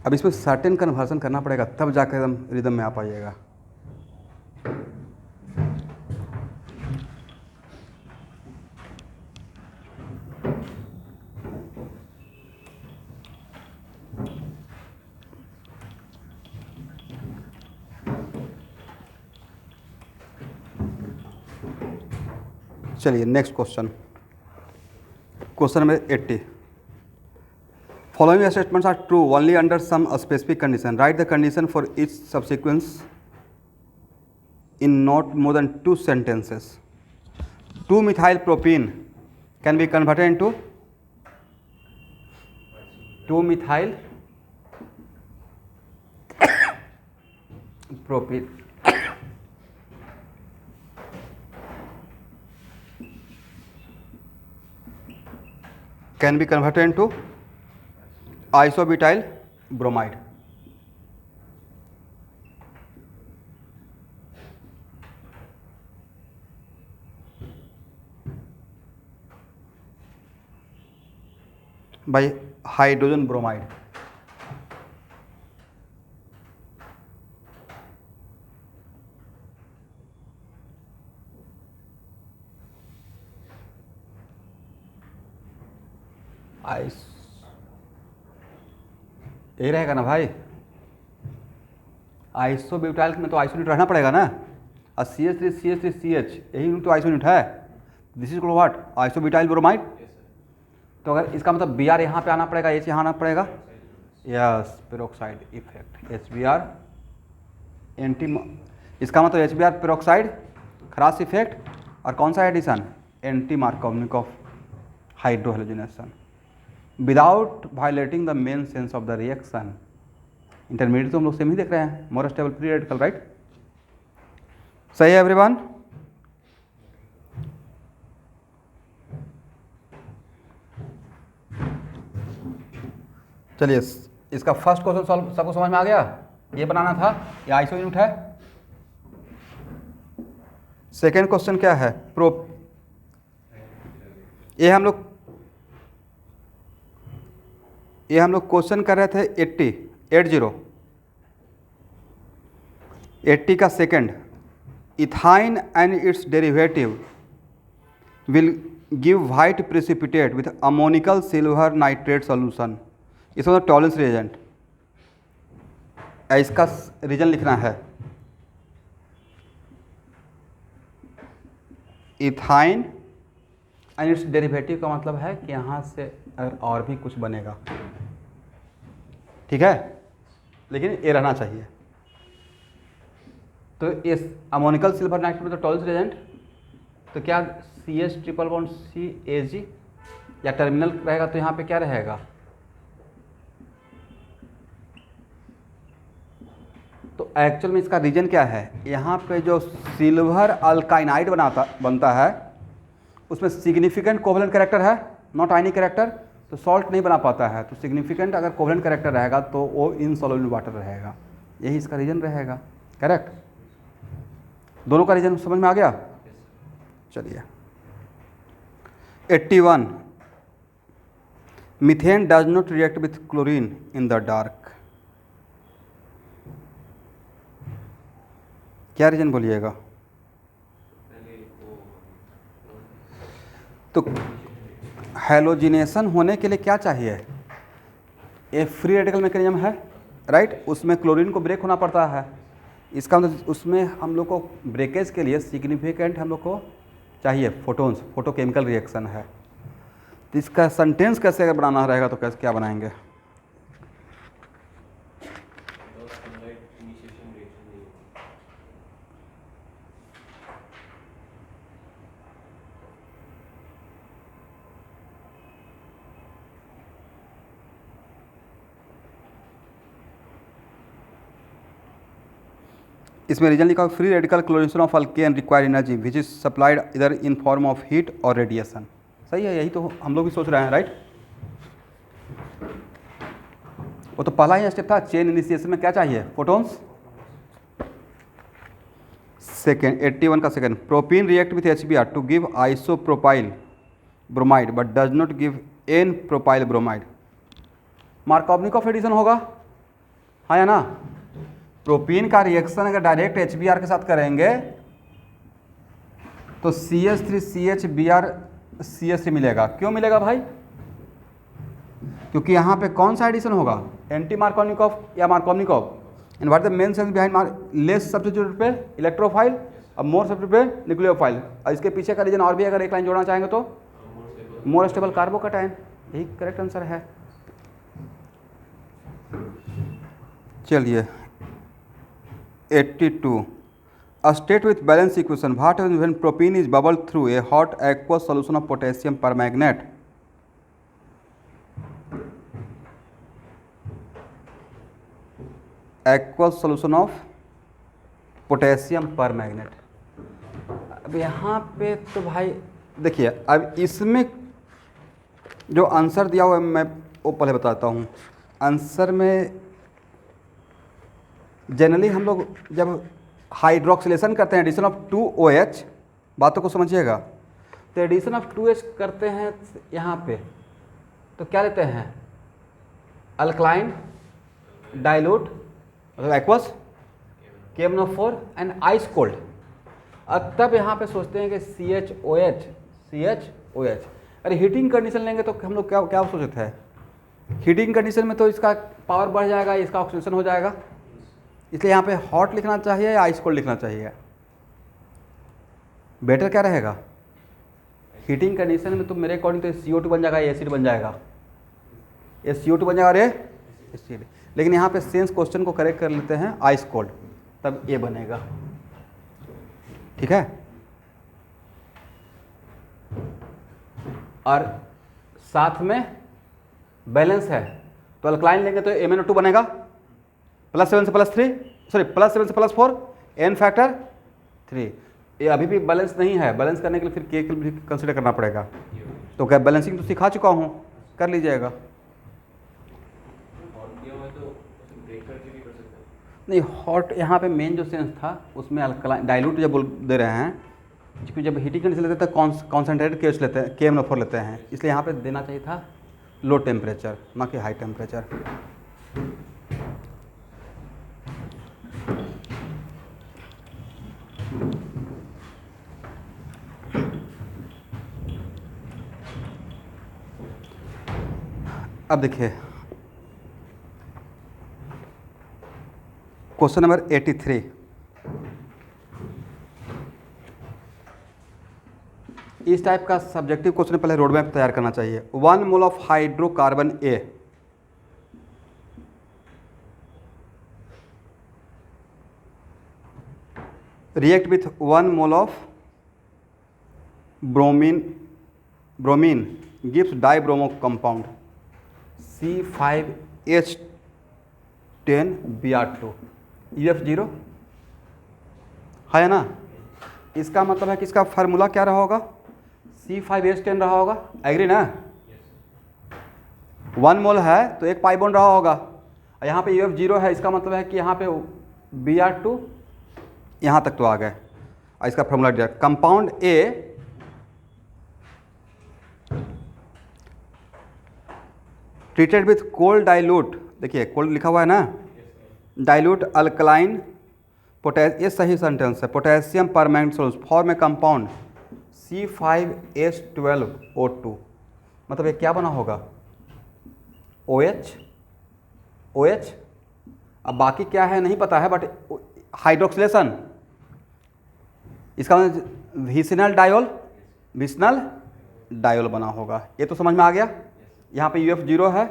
अब इसमें सर्टेन कन्वर्सन करना पड़ेगा, तब जाकर एकदम रिदम में आ पाइएगा। चलिए next question, question number 80। Following statements are true only under some specific condition. Write the condition for each subsequence in not more than 2 sentences. 2-methyl-propene can be converted into 2-methyl-propene. Can be converted into isobutyl bromide. By hydrogen bromide. यही रहेगा ना भाई, isobutyl में तो आइसोन्यूट रहना पड़ेगा ना, और CH3CH3CH यही तो आइसोन्यूट है। This is called what? Isobutyl bromide. तो अगर इसका मतलब Br यहाँ पे आना पड़ेगा, H यहाँ आना पड़ेगा, yes, peroxide effect, HBr anti, इसका मतलब HBr पेरोक्साइड, खरास इफेक्ट, और कौन सा addition, anti Markovnikov hydrohalogenation without violating the main sense of the reaction. Intermediate तो हम लोग सेम ही देख रहे हैं, more stable free radical, right? सही है एवरीवन? चलिए इसका फर्स्ट क्वेश्चन सॉल्व सबको समझ में आ गया? ये बनाना था, ये आइसो यूनिट है। सेकेंड क्वेश्चन क्या है? ये हम लोग क्वेश्चन कर रहे थे 80 का second, ethyne and it's derivative will give white precipitate with ammoniacal silver nitrate solution. इसमें टॉलरेंस रिएजेंट, इसका रीजन लिखना है। इथाइन एंड इट्स डेरिवेटिव का मतलब है कि यहाँ से अगर और भी कुछ बनेगा, ठीक है, लेकिन ये रहना चाहिए। तो इस अमोनिकल सिल्वर नाइट्रेट में तो टॉलरेंस रिएजेंट, तो क्या CH∼CAG या टर्मिनल रहेगा, तो यहाँ पे क्या रहेगा? तो एक्चुअल में इसका रीजन क्या है? यहाँ पे जो सिल्वर अल्काइनाइड बनता है उसमें सिग्निफिकेंट कोवलेंट कैरेक्टर है, नॉट आयनिक कैरेक्टर, तो सॉल्ट नहीं बना पाता है। तो सिग्निफिकेंट अगर कोवलेंट कैरेक्टर रहेगा तो वो इनसॉल्युबल वाटर रहेगा, यही इसका रीजन रहेगा। करेक्ट? दोनों का रीजन समझ में आ गया? चलिए 81, methane does not react with chlorine in the dark. क्या रीजन बोलिएगा? तो हैलोजिनेशन होने के लिए क्या चाहिए? ये फ्री रेडिकल मैकेनिज्म है, राइट? उसमें क्लोरीन को ब्रेक होना पड़ता है। इसका मतलब उसमें हम लोग को ब्रेकेज के लिए सिग्निफिकेंट हम लोग को चाहिए फोटोन्स, फोटोकेमिकल रिएक्शन है। तो इसका सेंटेंस कैसे अगर बनाना रहेगा तो कैसे क्या बनाएंगे? इसमें रीजन लिखा free radical chlorination of alkane require energy which is supplied इधर इन फॉर्म ऑफ हीट और रेडिएशन। सही है, यही तो हम लोग भी सोच रहे हैं, राइट? वो तो पहला ही स्टेप था, चेन इनिशिएशन में क्या चाहिए? फोटोन्स। सेकेंड 81 का second, propene react with HBr to give isopropyl bromide but does not give n propyl bromide. Markovnikov addition होगा, हाँ या ना? प्रोपीन का रिएक्शन अगर डायरेक्ट HBr के साथ करेंगे तो CH3CHBr मिलेगा। क्यों मिलेगा भाई? क्योंकि यहाँ पे कौन सा एडिशन होगा? एंटी मार्कोवनिकॉफ या Markovnikov. And what the main sense behind less substitute पे इलेक्ट्रोफाइल और मोर सब्स्टिट्यूट पे न्यूक्लियोफाइल। और इसके पीछे का रीजन और भी अगर एक लाइन जोड़ना चाहेंगे तो मोर स्टेबल कार्बोकैटायन, यही करेक्ट आंसर है। चलिए 82, a state with balance equation, what happens when propene is bubbled through a hot aqueous solution of potassium permanganate? Aqueous solution of potassium permanganate। अब यहाँ पे तो भाई देखिए, अब इसमें जो आंसर दिया हुआ है मैं वो पहले बताता हूँ। आंसर में जनरली हम लोग जब हाइड्रोक्सिलेशन करते हैं एडिशन ऑफ 2OH, बातों को समझिएगा, तो एडिशन ऑफ 2H करते हैं यहाँ पे तो क्या लेते हैं? अल्कलाइन, डाइल्यूट मतलब aqueous, KMnO4 and ice cold. अब तब यहाँ पे सोचते हैं कि CHOH। अरे हीटिंग कंडीशन लेंगे तो हम लोग क्या सोचते हैं? हीटिंग कंडीशन में तो इसका पावर बढ़ जाएगा, इसका ऑक्सीडेशन हो जाएगा, इसलिए यहाँ पे हॉट लिखना चाहिए या आइस कोल्ड लिखना चाहिए? बेटर क्या रहेगा? हीटिंग कंडीशन में तो मेरे अकॉर्डिंग तो CO2 बन जाएगा, एसिड बन जाएगा, ये CO2 बन जाएगा, अरे एसिड। लेकिन यहाँ पे सेंस क्वेश्चन को करेक्ट कर लेते हैं आइस कोल्ड। तब ए बनेगा। ठीक है, और साथ में बैलेंस है तो अल्कलाइन लेंगे तो MnO2 बनेगा, +7 से +3, सॉरी +7 से +4, n फैक्टर 3। ये अभी भी बैलेंस नहीं है, बैलेंस करने के लिए फिर के भी कंसिडर करना पड़ेगा। तो क्या बैलेंसिंग तो सिखा चुका हूँ, कर लीजिएगा। नहीं, हॉट यहाँ पे मेन जो सेंस था उसमें अल्कलाइन डाइल्यूट जब दे रहे हैं, क्योंकि जब हीटिंग कंडीशन लेते हैं तो कॉन्सेंट्रेटेड केस लेते हैं, KMnO4 लेते हैं, इसलिए यहाँ पे देना चाहिए था लो टेम्परेचर ना कि हाई टेम्परेचर। अब देखिए क्वेश्चन नंबर 83। इस टाइप का सब्जेक्टिव क्वेश्चन पहले रोड मैप तैयार करना चाहिए। 1 mole of hydrocarbon A react with 1 mole of bromine gives dibromo compound C5H10Br2 UF0 है ना। इसका मतलब है कि इसका फार्मूला क्या रहा होगा, C5H10 रहा होगा, एग्री ना। 1 मोल है तो एक पाई बॉन्ड रहा होगा, और यहाँ पे UF0 है, इसका मतलब है कि यहाँ पे Br2 यहाँ तक तो आ गए। और इसका फॉर्मूला दिया, compound A treated with cold dilute, देखिए कोल्ड लिखा हुआ है ना, डाइल्यूट अल्कलाइन पोटेस, ये सही सेंटेंस है, पोटेशियम परमैंगनेट सॉल्यूशन फॉर्म ए कंपाउंड C5H12O2। मतलब ये क्या बना होगा, OH। अब बाकी क्या है नहीं पता है, बट हाइड्रोक्सिलेशन, इसका मतलब विसिनल डायोल बना होगा। ये तो समझ में आ गया। यहाँ पे UF0 है।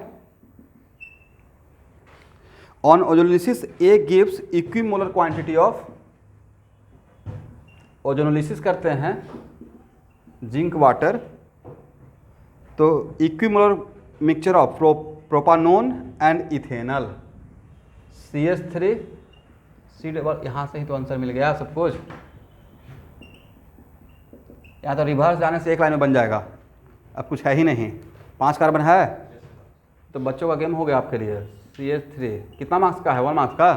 On ozonolysis A gives equimolar quantity of, ozonolysis करते हैं जिंक वाटर, तो equimolar mixture of propanone and ethanal CH3 C double, यहाँ से ही तो आंसर मिल गया सब कुछ। यहाँ तो रिवर्स जाने से एक लाइन में बन जाएगा, अब कुछ है ही नहीं। 5 कार्बन है तो बच्चों का गेम हो गया आपके लिए। CH3 कितना मार्क्स का है, 1 मार्क्स का,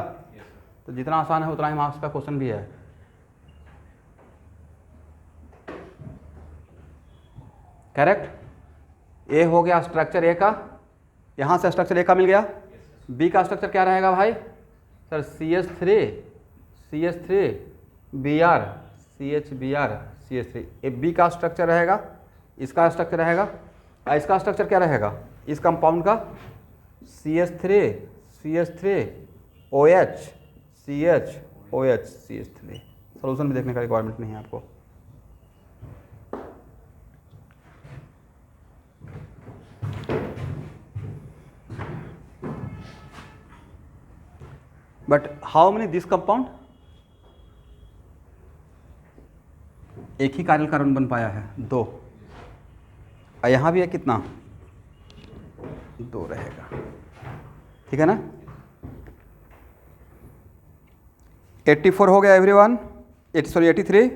तो जितना आसान है उतना ही मार्क्स का क्वेश्चन भी है। करेक्ट। ए हो गया स्ट्रक्चर ए का, यहाँ से स्ट्रक्चर ए का मिल गया। बी का स्ट्रक्चर क्या रहेगा भाई sir, CH3 Br CHBr CH3। A B का स्ट्रक्चर रहेगा, इसका स्ट्रक्चर रहेगा, और इसका स्ट्रक्चर क्या रहेगा इस कंपाउंड का, CH3 OH CH3। सॉल्यूशन भी देखने का रिक्वायरमेंट नहीं है आपको। But how many this compound, एक ही कार्बन कार्बन बन पाया है 2, और यहाँ भी है कितना 2 रहेगा, ठीक है ना। 84 हो गया एवरीवन, 83।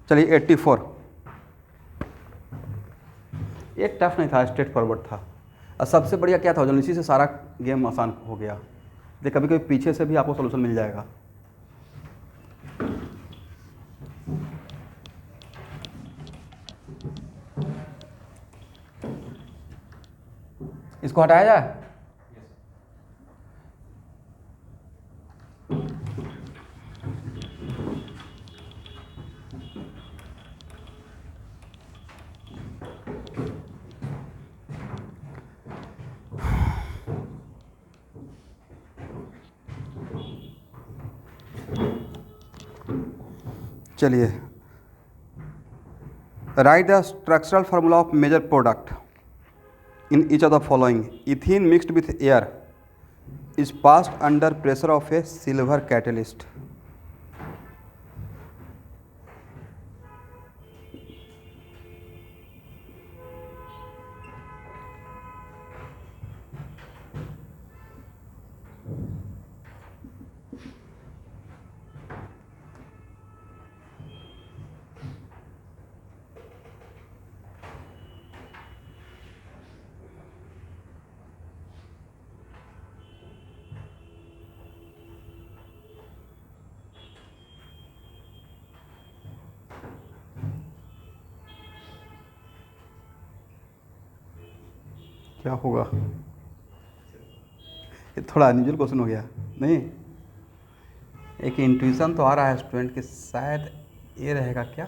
चलिए 84, एक टफ नहीं था, स्ट्रेट फॉरवर्ड था। और सबसे बढ़िया क्या था, ओजोनोलिसिस से सारा गेम आसान हो गया। देखिए कभी कभी पीछे से भी आपको सॉल्यूशन मिल जाएगा। इसको हटाया जाए, चलिए right the structural formula of major product in each of the following. Ethene mixed with air is passed under pressure of a silver catalyst. क्या होगा? ये थोड़ा अनयूजुअल क्वेश्चन हो गया नहीं? एक इंट्यूशन तो आ रहा है स्टूडेंट कि शायद ये रहेगा क्या,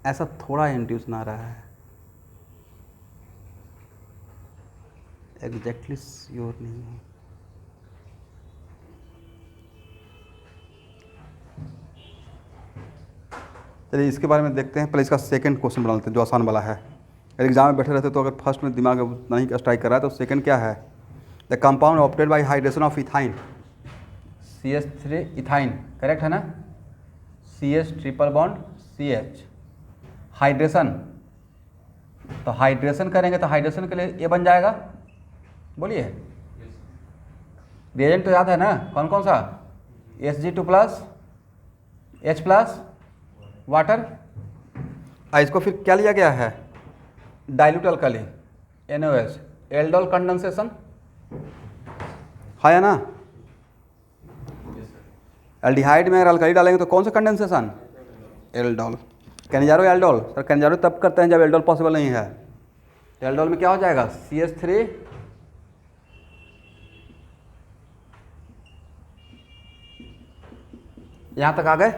ऐसा थोड़ा इंट्यूशन आ रहा है, एग्जैक्टली श्योर नहीं है। चलिए इसके बारे में देखते हैं, पहले इसका सेकंड क्वेश्चन बना लेते हैं जो आसान वाला है। अगर एग्जाम में बैठे रहते तो अगर फर्स्ट में दिमाग नहीं स्ट्राइक कर रहा है तो सेकंड क्या है? The compound opted bye hydration of ethyne, CH3 ethyne, correct है ना? CH triple bond CH, hydration, तो हाइड्रेशन करेंगे तो हाइड्रेशन के लिए ये बन जाएगा, बोलिए। रिएजेंट तो याद है ना, कौन कौन सा? Hg2 plus H plus water. इसको फिर क्या लिया गया है? Dilute alkali NaOH, aldol condensation है ना? एल्डिहाइड में अगर अल्कली डालेंगे तो कौन सा condensation? Aldol. Cannizzaro aldol, sir Cannizzaro तब करते हैं जब एल्डोल पॉसिबल नहीं है। तो एल्डोल में क्या हो जाएगा? CH3, यहाँ तक आ गए।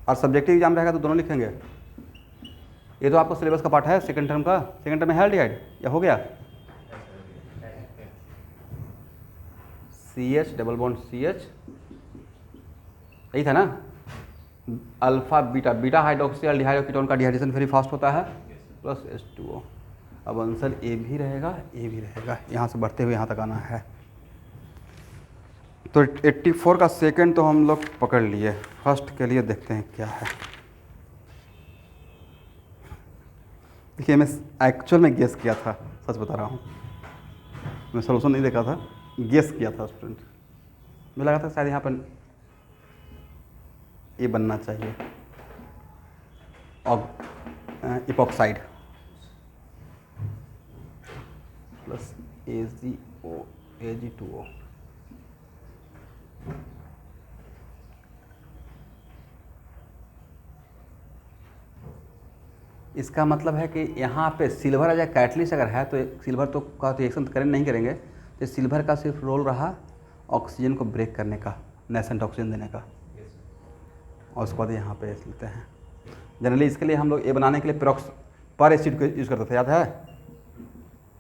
और सब्जेक्टिव एग्जाम रहेगा तो दोनों लिखेंगे। ये तो आपको सिलेबस का पार्ट है सेकंड टर्म का। सेकंड टर्म में है एल्डिहाइड, या हो गया? CH डबल बॉन्ड CH, यही था ना? Alpha beta, beta hydroxy aldehyde ketone का डिहाइड्रेशन वेरी फास्ट होता है, प्लस H2O। अब आंसर ए भी रहेगा, ए भी रहेगा, यहाँ से बढ़ते हुए यहाँ तक आना है। तो 84 का सेकंड तो हम लोग पकड़ लिए, फर्स्ट के लिए देखते हैं क्या है। देखिए मैं एक्चुअल में गेस किया था, सच बता रहा हूँ, मैं सोल्यूशन नहीं देखा था, गेस किया था स्टूडेंट। मुझे लगा था शायद यहाँ पर ये बनना चाहिए, इपॉक्साइड प्लस Ag2O। इसका मतलब है कि यहाँ पे सिल्वर आ जाए, कैटलिस्ट अगर है तो सिल्वर तो का रिएक्शन करें नहीं करेंगे, तो सिल्वर का सिर्फ रोल रहा ऑक्सीजन को ब्रेक करने का, नेसेंट ऑक्सीजन देने का, और उसके बाद यहाँ पे लेते हैं। जनरली इसके लिए हम लोग ये बनाने के लिए पर एसिड को यूज़ करते थे, याद है?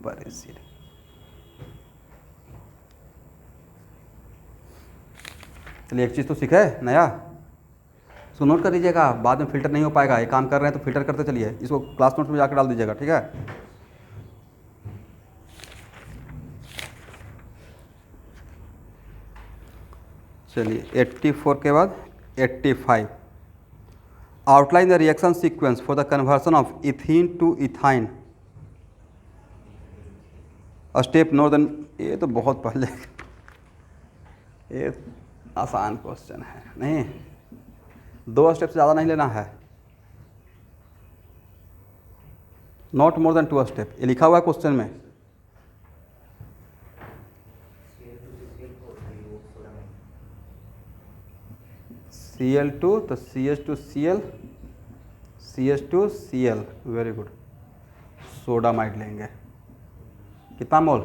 पर एसिड। चलिए एक चीज़ तो सीखे नया, इसको नोट कर दीजिएगा, बाद में फिल्टर नहीं हो पाएगा। ये काम कर रहे हैं तो फिल्टर करते चलिए, इसको क्लास नोट्स में जाकर डाल दीजिएगा, ठीक है? चलिए 84 के बाद 85, outline the reaction sequence for the conversion of ethene to ethyne, step nor then. ये तो बहुत पहले, ये आसान क्वेश्चन है, नहीं 2 स्टेप से ज़्यादा नहीं लेना है, नॉट मोर देन 2 स्टेप, ये लिखा हुआ है क्वेश्चन में। Cl2 तो CH2Cl, CH2Cl, very good. Sodamide लेंगे, कितना मोल?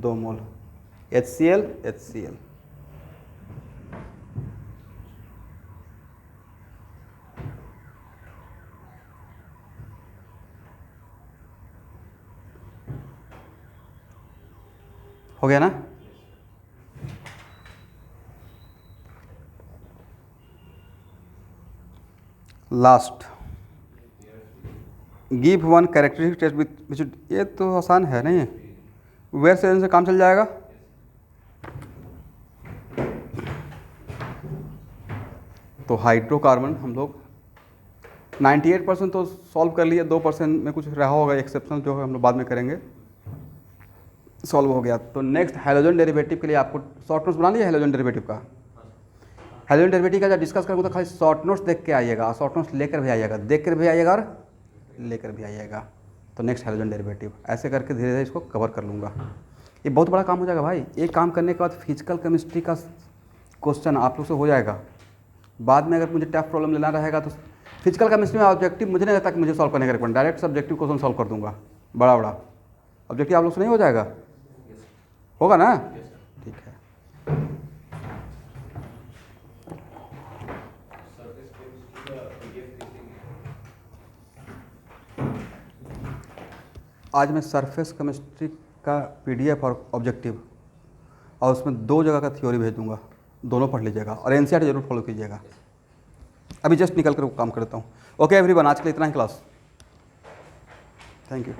2 मोल। HCl HCl, हो गया ना? Last give one characteristic test which, ये तो आसान है नहीं, वेयर से काम चल जाएगा। तो हाइड्रोकार्बन हम लोग 98% तो सॉल्व कर लिए, 2% में कुछ रहा होगा एक्सेप्शनल, जो है हम लोग बाद में करेंगे। सॉल्व हो गया। तो नेक्स्ट हाइड्रोजन डेरिवेटिव के लिए आपको शॉर्ट नोट्स बना लिया हाइड्रोजन डेरिवेटिव का। हाइड्रोजन डेरिवेटिव का जब डिस्कस करोगे तो खाली शॉर्ट नोट्स देख के आइएगा, शॉर्ट नोट्स लेकर भी आइएगा, देख कर भी आइएगा और लेकर भी आइएगा। तो नेक्स्ट हाइड्रोजन डेरिवेटिव ऐसे करके धीरे धीरे इसको कवर कर लूँगा। ये बहुत बड़ा काम हो जाएगा भाई। एक काम करने के बाद फिजिकल केमिस्ट्री का क्वेश्चन आप लोग से हो जाएगा। बाद में अगर मुझे टफ प्रॉब्लम लेना रहेगा तो फिजिकल केमिस्ट्री में ऑब्जेक्टिव मुझे नहीं लगता कि मुझे सॉल्व करने का requirement, direct subjective question solve कर दूंगा। बड़ा बड़ा ऑब्जेक्टिव आप लोग से नहीं हो जाएगा, होगा ना? ठीक है। आज मैं सरफेस केमिस्ट्री का PDF और ऑब्जेक्टिव और उसमें 2 जगह का थ्योरी भेज दूंगा, दोनों पढ़ लीजिएगा और NCERT जरूर फॉलो कीजिएगा। अभी जस्ट निकल कर काम करता हूँ। ओके एवरीवन, आज के लिए इतना ही क्लास। Thank you.